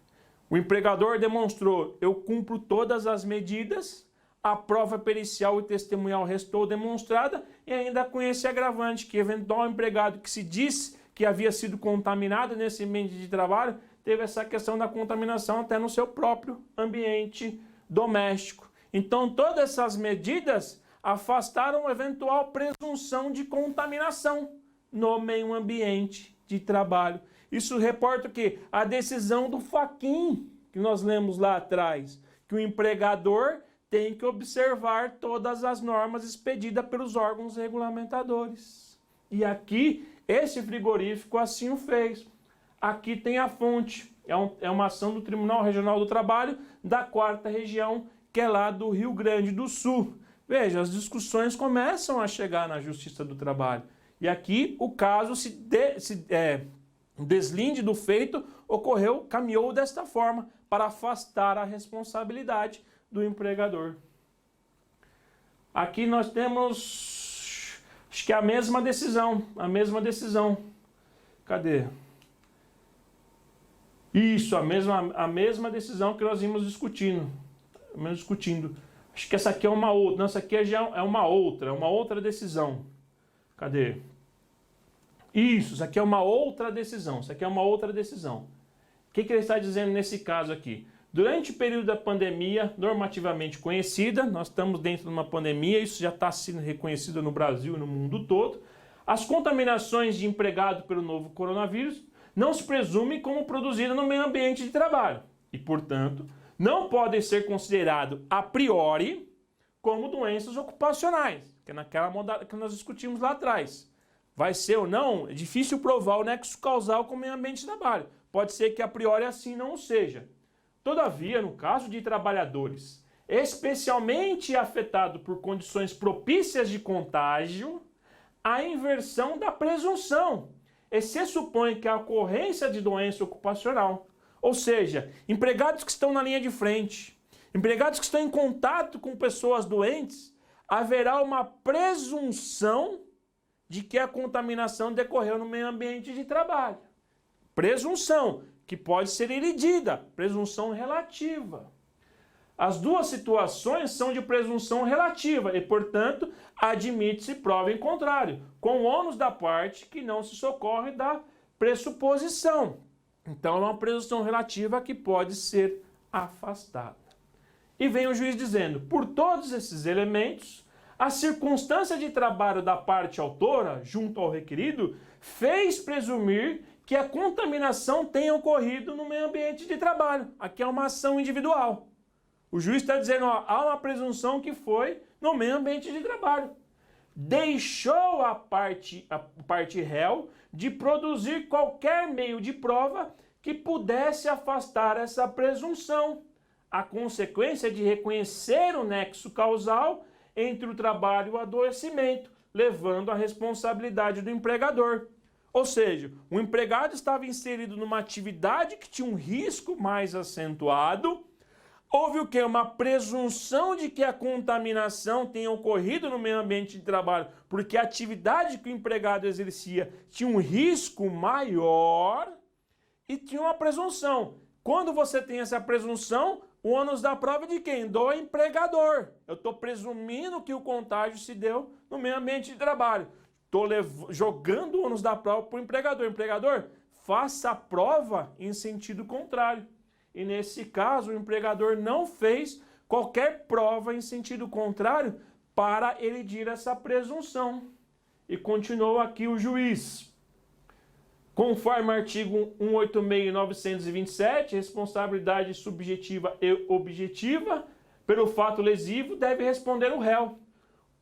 O empregador demonstrou, eu cumpro todas as medidas, a prova pericial e testemunhal restou demonstrada e ainda com esse agravante que eventual empregado que se disse que havia sido contaminado nesse ambiente de trabalho, teve essa questão da contaminação até no seu próprio ambiente doméstico. Então todas essas medidas afastaram eventual presunção de contaminação no meio ambiente de trabalho. Isso reporta o quê? A decisão do Fachin, que nós lemos lá atrás, que o empregador tem que observar todas as normas expedidas pelos órgãos regulamentadores. E aqui, esse frigorífico assim o fez. Aqui tem a fonte, é uma ação do Tribunal Regional do Trabalho da 4ª Região, que é lá do Rio Grande do Sul. Veja, as discussões começam a chegar na Justiça do Trabalho. E aqui o caso deslinde do feito, caminhou desta forma, para afastar a responsabilidade do empregador. Aqui nós temos, acho que é a mesma decisão. Cadê? Isso, a mesma decisão que nós vimos discutindo. Acho que essa aqui é uma outra. Não, essa aqui já é uma outra decisão. Cadê? Isso aqui é uma outra decisão. O que ele está dizendo nesse caso aqui? Durante o período da pandemia, normativamente conhecida, nós estamos dentro de uma pandemia, isso já está sendo reconhecido no Brasil e no mundo todo, as contaminações de empregado pelo novo coronavírus não se presumem como produzidas no meio ambiente de trabalho e, portanto, não podem ser considerados a priori como doenças ocupacionais, que é naquela modalidade que nós discutimos lá atrás. Vai ser ou não, é difícil provar o nexo causal com o meio ambiente de trabalho. Pode ser que a priori assim não seja. Todavia, no caso de trabalhadores especialmente afetado por condições propícias de contágio, a inversão da presunção, e se supõe que a ocorrência de doença ocupacional, ou seja, empregados que estão na linha de frente, empregados que estão em contato com pessoas doentes, haverá uma presunção de que a contaminação decorreu no meio ambiente de trabalho. Presunção, que pode ser iludida, presunção relativa. As duas situações são de presunção relativa e, portanto, admite-se prova em contrário, com o ônus da parte que não se socorre da pressuposição. Então, é uma presunção relativa que pode ser afastada. E vem o juiz dizendo, por todos esses elementos, a circunstância de trabalho da parte autora, junto ao requerido, fez presumir que a contaminação tenha ocorrido no meio ambiente de trabalho. Aqui é uma ação individual. O juiz está dizendo, ó, há uma presunção que foi no meio ambiente de trabalho. Deixou a parte réu de produzir qualquer meio de prova que pudesse afastar essa presunção. A consequência de reconhecer o nexo causal entre o trabalho e o adoecimento, levando à responsabilidade do empregador. Ou seja, o empregado estava inserido numa atividade que tinha um risco mais acentuado. Houve o quê? Uma presunção de que a contaminação tenha ocorrido no meio ambiente de trabalho, porque a atividade que o empregado exercia tinha um risco maior e tinha uma presunção. Quando você tem essa presunção, o ônus da prova é de quem? Do empregador. Eu estou presumindo que o contágio se deu no meio ambiente de trabalho. Estou jogando o ônus da prova para o empregador. Empregador, faça a prova em sentido contrário. E nesse caso, o empregador não fez qualquer prova em sentido contrário para elidir essa presunção. E continuou aqui o juiz. Conforme artigo 186 e 927, responsabilidade subjetiva e objetiva pelo fato lesivo deve responder o réu.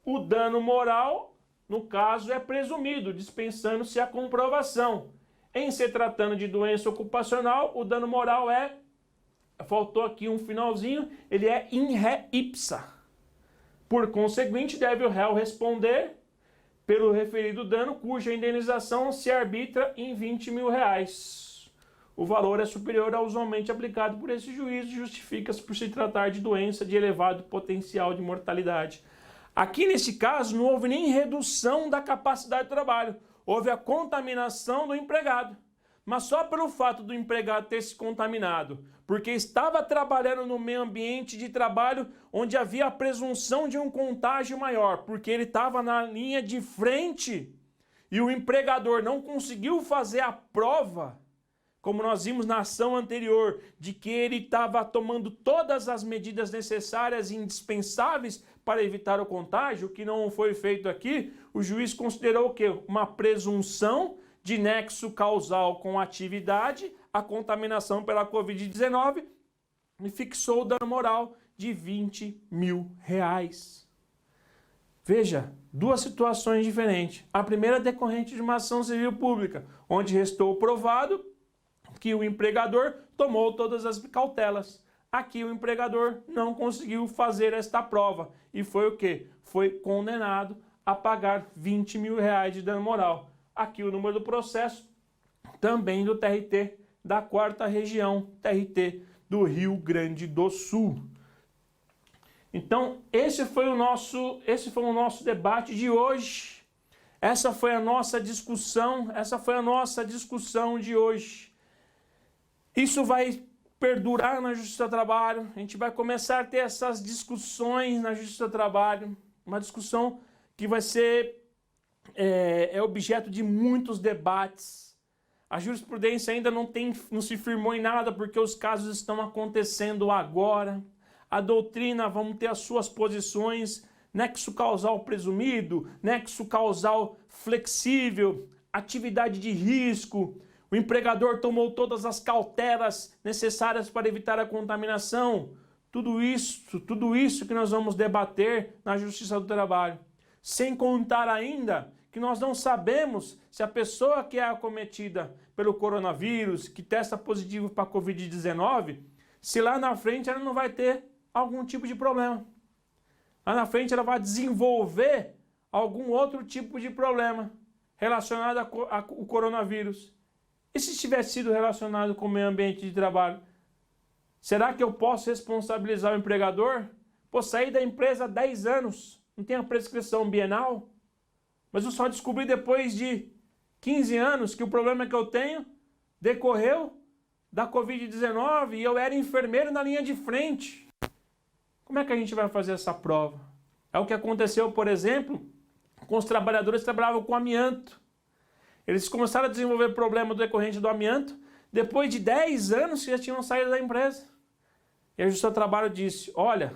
O dano moral, no caso, é presumido, dispensando-se a comprovação. Em se tratando de doença ocupacional, o dano moral é, faltou aqui um finalzinho, ele é in re ipsa. Por conseguinte, deve o réu responder pelo referido dano, cuja indenização se arbitra em 20 mil reais. O valor é superior ao usualmente aplicado por esse juízo e justifica-se por se tratar de doença de elevado potencial de mortalidade. Aqui, nesse caso, não houve nem redução da capacidade de trabalho. Houve a contaminação do empregado. Mas só pelo fato do empregado ter se contaminado, porque estava trabalhando no meio ambiente de trabalho onde havia a presunção de um contágio maior, porque ele estava na linha de frente e o empregador não conseguiu fazer a prova, como nós vimos na ação anterior, de que ele estava tomando todas as medidas necessárias e indispensáveis para evitar o contágio, que não foi feito aqui, o juiz considerou o quê? Uma presunção de nexo causal com a atividade, a contaminação pela Covid-19, e fixou o dano moral de 20 mil reais. Veja, duas situações diferentes. A primeira decorrente de uma ação civil pública, onde restou provado que o empregador tomou todas as cautelas. Aqui o empregador não conseguiu fazer esta prova e foi o quê? Foi condenado a pagar 20 mil reais de dano moral. Aqui o número do processo, também do TRT da 4ª Região, TRT do Rio Grande do Sul. Então, esse foi o nosso debate de hoje. Essa foi a nossa discussão de hoje. Isso vai perdurar na Justiça do Trabalho, a gente vai começar a ter essas discussões na Justiça do Trabalho, uma discussão que vai ser objeto de muitos debates. A jurisprudência ainda não se firmou em nada porque os casos estão acontecendo agora. A doutrina, vamos ter as suas posições, nexo causal presumido, nexo causal flexível, atividade de risco, o empregador tomou todas as cautelas necessárias para evitar a contaminação. Tudo isso que nós vamos debater na Justiça do Trabalho. Sem contar ainda que nós não sabemos se a pessoa que é acometida pelo coronavírus, que testa positivo para a Covid-19, se lá na frente ela não vai ter algum tipo de problema. Lá na frente ela vai desenvolver algum outro tipo de problema relacionado ao coronavírus. E se tivesse sido relacionado com o meio ambiente de trabalho? Será que eu posso responsabilizar o empregador? Pô, saí da empresa há 10 anos, não tem a prescrição bienal, mas eu só descobri depois de 15 anos que o problema que eu tenho decorreu da Covid-19 e eu era enfermeiro na linha de frente. Como é que a gente vai fazer essa prova? É o que aconteceu, por exemplo, com os trabalhadores que trabalhavam com amianto. Eles começaram a desenvolver problema decorrente do amianto depois de 10 anos que já tinham saído da empresa. E a Justiça do Trabalho disse, olha,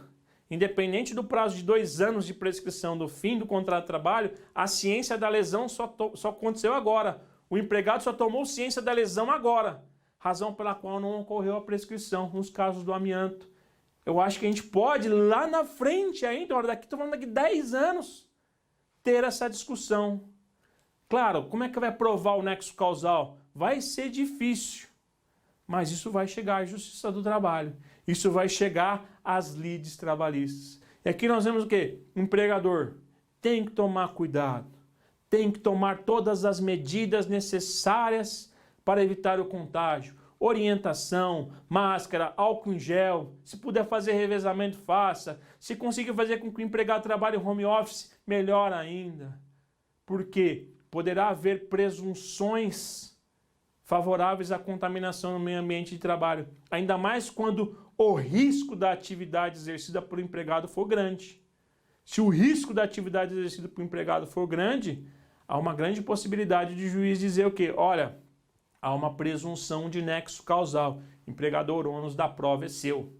independente do prazo de 2 anos de prescrição do fim do contrato de trabalho, a ciência da lesão só aconteceu agora. O empregado só tomou ciência da lesão agora, razão pela qual não ocorreu a prescrição nos casos do amianto. Eu acho que a gente pode, lá na frente ainda, estou falando daqui 10 anos, ter essa discussão. Claro, como é que vai provar o nexo causal? Vai ser difícil, mas isso vai chegar à Justiça do Trabalho. Isso vai chegar às lides trabalhistas. E aqui nós vemos o quê? O empregador tem que tomar cuidado, tem que tomar todas as medidas necessárias para evitar o contágio. Orientação, máscara, álcool em gel, se puder fazer revezamento, faça. Se conseguir fazer com que o empregado trabalhe home office, melhor ainda. Porque poderá haver presunções favoráveis à contaminação no meio ambiente de trabalho. Ainda mais quando o risco da atividade exercida por empregado for grande. Se o risco da atividade exercida por empregado for grande, há uma grande possibilidade de juiz dizer o quê? Olha, há uma presunção de nexo causal. Empregador, o ônus da prova é seu.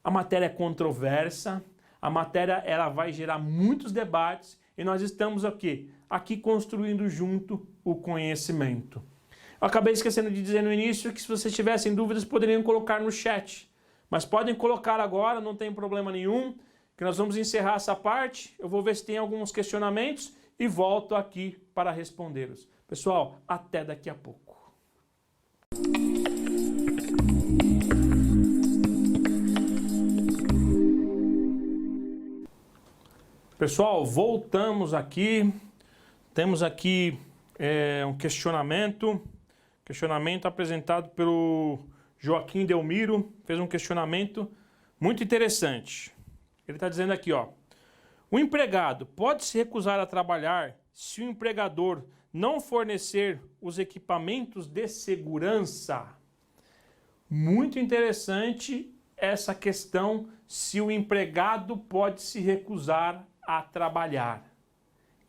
A matéria é controversa, a matéria ela vai gerar muitos debates e nós estamos aqui construindo junto o conhecimento. Eu acabei esquecendo de dizer no início que se vocês tivessem dúvidas poderiam colocar no chat. Mas podem colocar agora, não tem problema nenhum, que nós vamos encerrar essa parte. Eu vou ver se tem alguns questionamentos e volto aqui para respondê-los. Pessoal, até daqui a pouco. Pessoal, voltamos aqui. Temos aqui um questionamento apresentado pelo Joaquim Delmiro, fez um questionamento muito interessante. Ele está dizendo aqui, ó, o empregado pode se recusar a trabalhar se o empregador não fornecer os equipamentos de segurança? Muito interessante essa questão, se o empregado pode se recusar a trabalhar.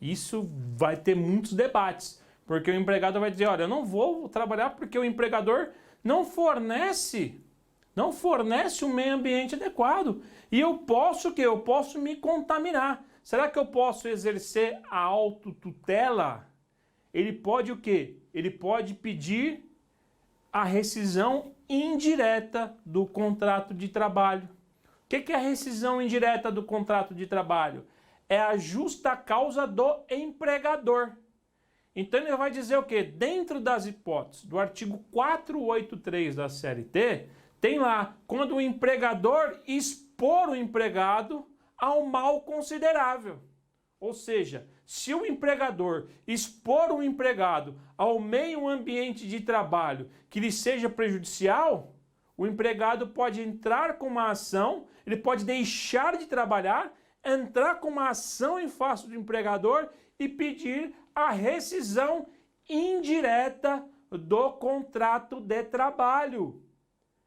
Isso vai ter muitos debates, porque o empregado vai dizer, olha, eu não vou trabalhar porque o empregador não fornece um meio ambiente adequado. E eu posso o quê? Eu posso me contaminar. Será que eu posso exercer a autotutela? Ele pode o quê? Ele pode pedir a rescisão indireta do contrato de trabalho. O que é a rescisão indireta do contrato de trabalho? É a justa causa do empregador. Então ele vai dizer o quê? Dentro das hipóteses do artigo 483 da CLT, tem lá, quando o empregador expor o empregado ao mal considerável. Ou seja, se o empregador expor o empregado ao meio ambiente de trabalho que lhe seja prejudicial, o empregado pode entrar com uma ação, ele pode deixar de trabalhar, entrar com uma ação em face do empregador e pedir a rescisão indireta do contrato de trabalho.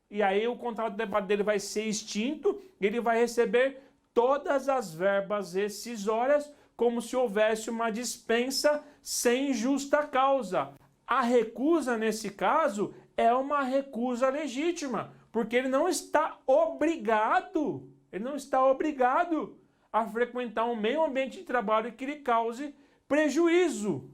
E aí o contrato de trabalho dele vai ser extinto, ele vai receber todas as verbas rescisórias como se houvesse uma dispensa sem justa causa. A recusa, nesse caso, é uma recusa legítima, porque ele não está obrigado a frequentar um meio ambiente de trabalho que lhe cause prejuízo.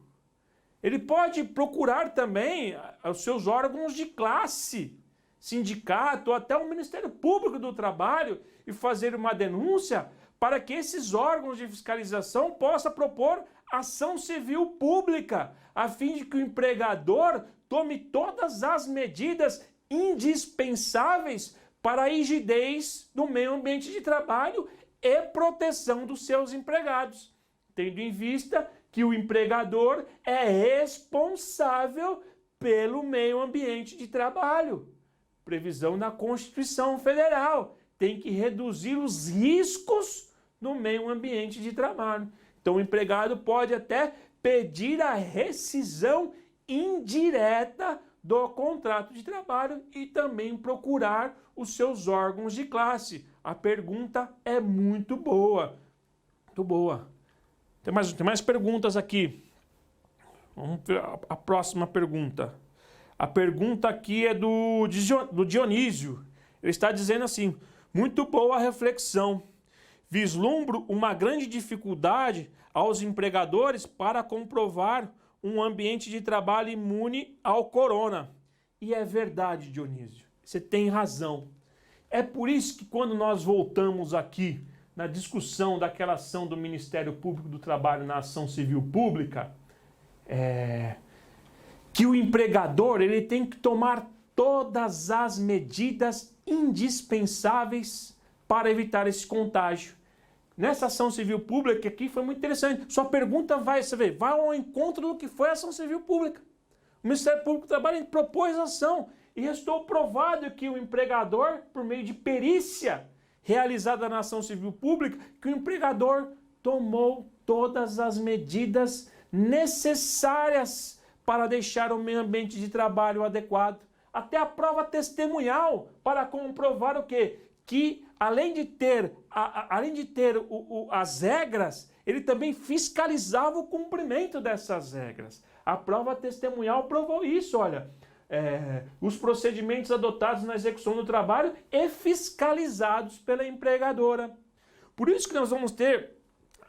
Ele pode procurar também os seus órgãos de classe, sindicato ou até o Ministério Público do Trabalho e fazer uma denúncia para que esses órgãos de fiscalização possam propor ação civil pública, a fim de que o empregador tome todas as medidas indispensáveis para a rigidez do meio ambiente de trabalho e proteção dos seus empregados, tendo em vista que o empregador é responsável pelo meio ambiente de trabalho. Previsão da Constituição Federal, tem que reduzir os riscos no meio ambiente de trabalho. Então o empregado pode até pedir a rescisão indireta do contrato de trabalho e também procurar os seus órgãos de classe. A pergunta é muito boa. Muito boa. Tem mais perguntas aqui. Vamos ver a próxima pergunta. A pergunta aqui é do Dionísio. Ele está dizendo assim: muito boa a reflexão. Vislumbro uma grande dificuldade aos empregadores para comprovar um ambiente de trabalho imune ao corona. E é verdade, Dionísio. Você tem razão. É por isso que quando nós voltamos aqui na discussão daquela ação do Ministério Público do Trabalho na ação civil pública, que o empregador ele tem que tomar todas as medidas indispensáveis para evitar esse contágio. Nessa ação civil pública aqui foi muito interessante. Sua pergunta vai ao encontro do que foi a ação civil pública. O Ministério Público do Trabalho propôs a ação e restou provado que o empregador, por meio de perícia realizada na ação civil pública, que o empregador tomou todas as medidas necessárias para deixar o meio ambiente de trabalho adequado. Até a prova testemunhal para comprovar o quê? Que além de ter as regras, ele também fiscalizava o cumprimento dessas regras. A prova testemunhal provou isso, olha. Os procedimentos adotados na execução do trabalho e fiscalizados pela empregadora. Por isso que nós vamos ter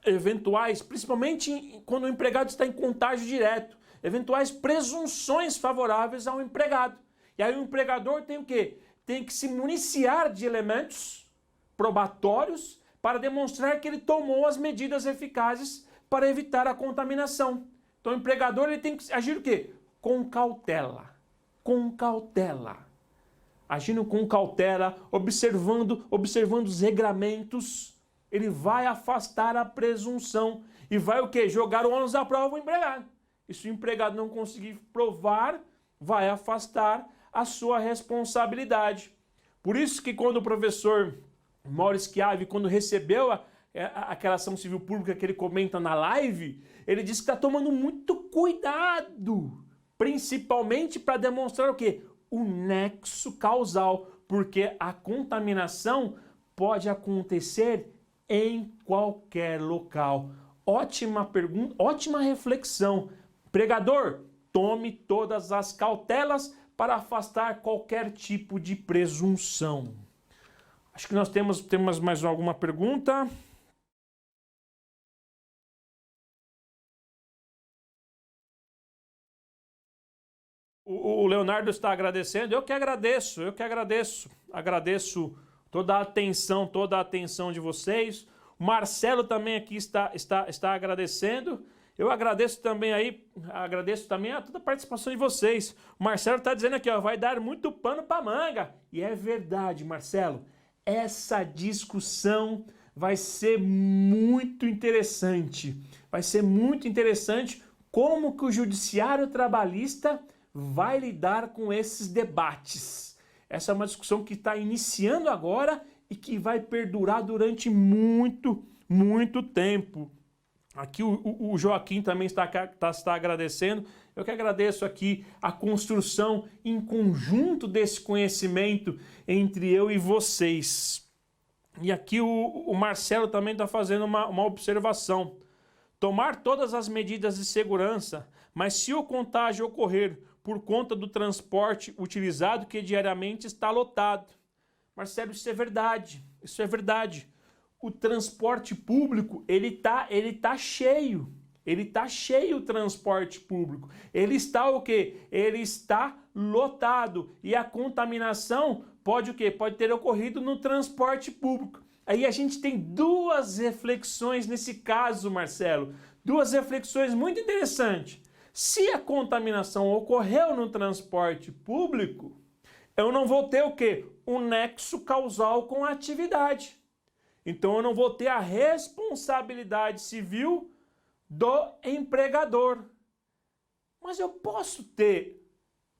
eventuais, principalmente quando o empregado está em contágio direto, eventuais presunções favoráveis ao empregado. E aí o empregador tem o quê? Tem que se municiar de elementos probatórios para demonstrar que ele tomou as medidas eficazes para evitar a contaminação. Então o empregador ele tem que agir o quê? Com cautela. Com cautela. Agindo com cautela, observando os regramentos, ele vai afastar a presunção e vai o quê? Jogar o ônus da prova ao empregado. E se o empregado não conseguir provar, vai afastar a sua responsabilidade. Por isso que quando o professor Mauro Schiavi, quando recebeu aquela ação civil pública que ele comenta na live, ele disse que está tomando muito cuidado, principalmente para demonstrar o quê? O nexo causal, porque a contaminação pode acontecer em qualquer local. Ótima pergunta, ótima reflexão. Empregador, tome todas as cautelas para afastar qualquer tipo de presunção. Acho que nós temos mais alguma pergunta. O Leonardo está agradecendo. Eu que agradeço. Agradeço toda a atenção de vocês. O Marcelo também aqui está agradecendo. Eu agradeço também a toda a participação de vocês. O Marcelo está dizendo aqui, ó, vai dar muito pano para manga. E é verdade, Marcelo. Essa discussão vai ser muito interessante. Vai ser muito interessante como que o judiciário trabalhista vai lidar com esses debates. Essa é uma discussão que está iniciando agora e que vai perdurar durante muito, muito tempo. Aqui o Joaquim também está agradecendo. Eu que agradeço aqui a construção em conjunto desse conhecimento entre eu e vocês. E aqui o Marcelo também está fazendo uma observação. Tomar todas as medidas de segurança, mas se o contágio ocorrer por conta do transporte utilizado que diariamente está lotado. Marcelo, isso é verdade. Isso é verdade. O transporte público, ele tá cheio. Ele tá cheio o transporte público. Ele está o quê? Ele está lotado. E a contaminação pode o quê? Pode ter ocorrido no transporte público. Aí a gente tem duas reflexões nesse caso, Marcelo. Duas reflexões muito interessantes. Se a contaminação ocorreu no transporte público, eu não vou ter o quê? Um nexo causal com a atividade. Então eu não vou ter a responsabilidade civil do empregador. Mas eu posso ter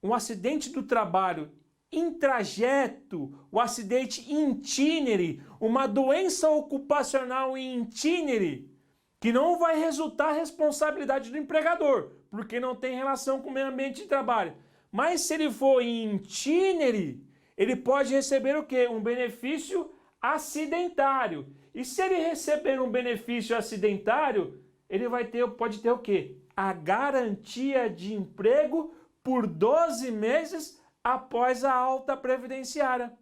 um acidente do trabalho em trajeto, o acidente in itinere, uma doença ocupacional in itinere, que não vai resultar responsabilidade do empregador, porque não tem relação com o meio ambiente de trabalho. Mas se ele for in itinere, ele pode receber o quê? Um benefício acidentário. E se ele receber um benefício acidentário, ele pode ter o quê? A garantia de emprego por 12 meses após a alta previdenciária.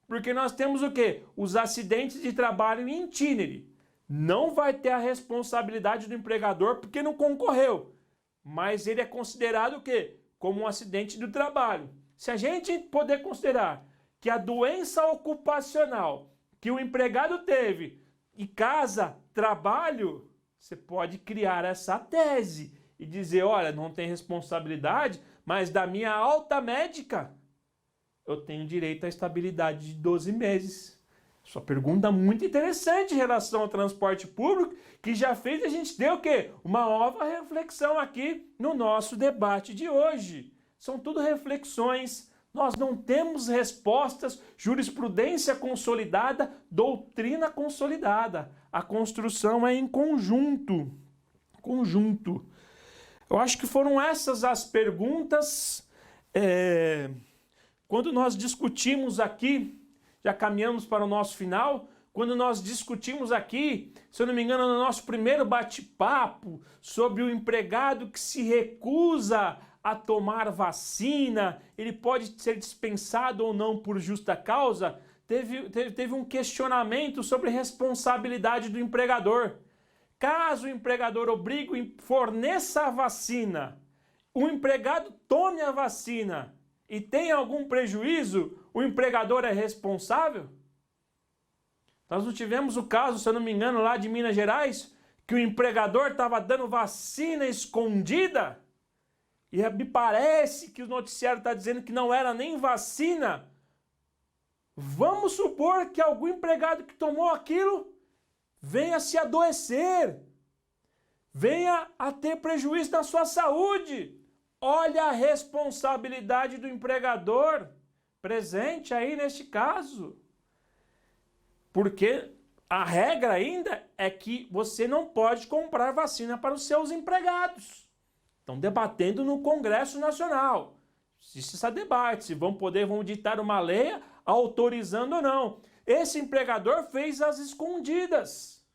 Porque nós temos o quê? Os acidentes de trabalho in itinere. Não vai ter a responsabilidade do empregador porque não concorreu. Mas ele é considerado o quê? Como um acidente do trabalho. Se a gente poder considerar que a doença ocupacional que o empregado teve e casa, trabalho, você pode criar essa tese e dizer, olha, não tem responsabilidade, mas da minha alta médica eu tenho direito à estabilidade de 12 meses. Sua pergunta é muito interessante em relação ao transporte público, que já fez a gente ter o quê? Uma nova reflexão aqui no nosso debate de hoje. São tudo reflexões. Nós não temos respostas, jurisprudência consolidada, doutrina consolidada. A construção é em conjunto. Eu acho que foram essas as perguntas. Quando nós discutimos aqui, já caminhamos para o nosso final, quando nós discutimos aqui, se eu não me engano, no nosso primeiro bate-papo, sobre o empregado que se recusa a tomar vacina, ele pode ser dispensado ou não por justa causa, teve um questionamento sobre responsabilidade do empregador. Caso o empregador obrigue e forneça a vacina, o empregado tome a vacina e tenha algum prejuízo, o empregador é responsável? Nós não tivemos o caso, se eu não me engano, lá de Minas Gerais, que o empregador estava dando vacina escondida? E me parece que o noticiário está dizendo que não era nem vacina. Vamos supor que algum empregado que tomou aquilo venha se adoecer, venha a ter prejuízo na sua saúde. Olha a responsabilidade do empregador presente aí neste caso. Porque a regra ainda é que você não pode comprar vacina para os seus empregados. Estão debatendo no Congresso Nacional. Existe esse debate, se vão ditar uma lei autorizando ou não. Esse empregador fez às escondidas.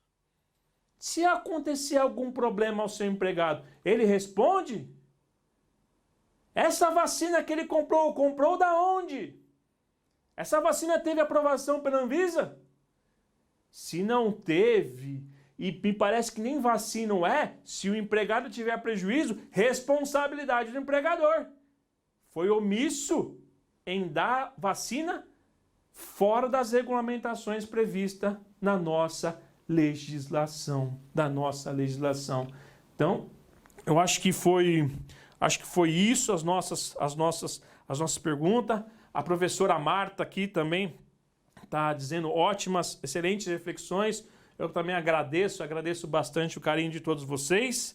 Se acontecer algum problema ao seu empregado, ele responde? Essa vacina que ele comprou da onde? Essa vacina teve aprovação pela Anvisa? Se não teve, e me parece que nem vacina é, se o empregado tiver prejuízo, responsabilidade do empregador. Foi omisso em dar vacina fora das regulamentações previstas na nossa legislação. Então, eu acho que foi isso as nossas perguntas. A professora Marta aqui também está dizendo ótimas, excelentes reflexões. Eu também agradeço bastante o carinho de todos vocês.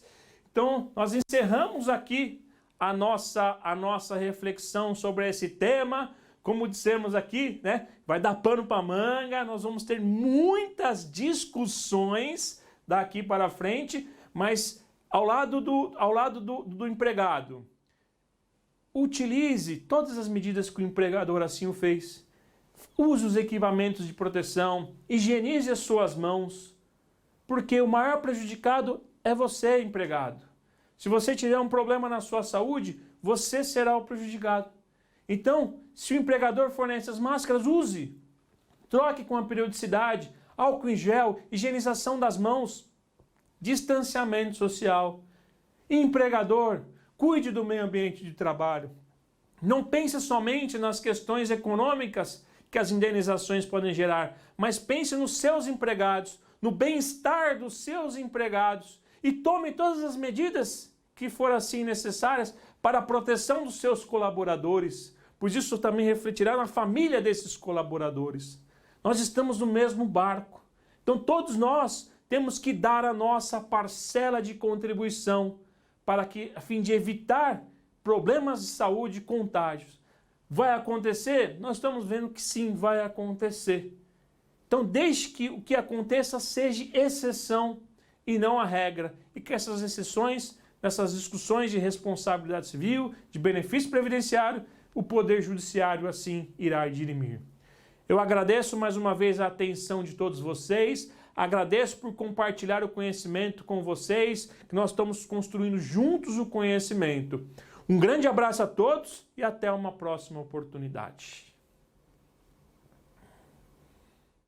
Então, nós encerramos aqui a nossa reflexão sobre esse tema. Como dissemos aqui, né, vai dar pano para manga, nós vamos ter muitas discussões daqui para frente, mas ao lado do empregado, utilize todas as medidas que o empregador assim o fez. Use os equipamentos de proteção, higienize as suas mãos, porque o maior prejudicado é você, empregado. Se você tiver um problema na sua saúde, você será o prejudicado. Então, se o empregador fornece as máscaras, use. Troque com a periodicidade, álcool em gel, higienização das mãos, distanciamento social. Empregador, cuide do meio ambiente de trabalho. Não pense somente nas questões econômicas que as indenizações podem gerar, mas pense nos seus empregados, no bem-estar dos seus empregados e tome todas as medidas que forem assim necessárias para a proteção dos seus colaboradores, pois isso também refletirá na família desses colaboradores. Nós estamos no mesmo barco. Então todos nós temos que dar a nossa parcela de contribuição a fim de evitar problemas de saúde e contágios. Vai acontecer? Nós estamos vendo que sim, vai acontecer. Então desde que o que aconteça seja exceção e não a regra, e que essas exceções, nessas discussões de responsabilidade civil, de benefício previdenciário, o Poder Judiciário assim irá dirimir. Eu agradeço mais uma vez a atenção de todos vocês, agradeço por compartilhar o conhecimento com vocês, que nós estamos construindo juntos o conhecimento. Um grande abraço a todos e até uma próxima oportunidade.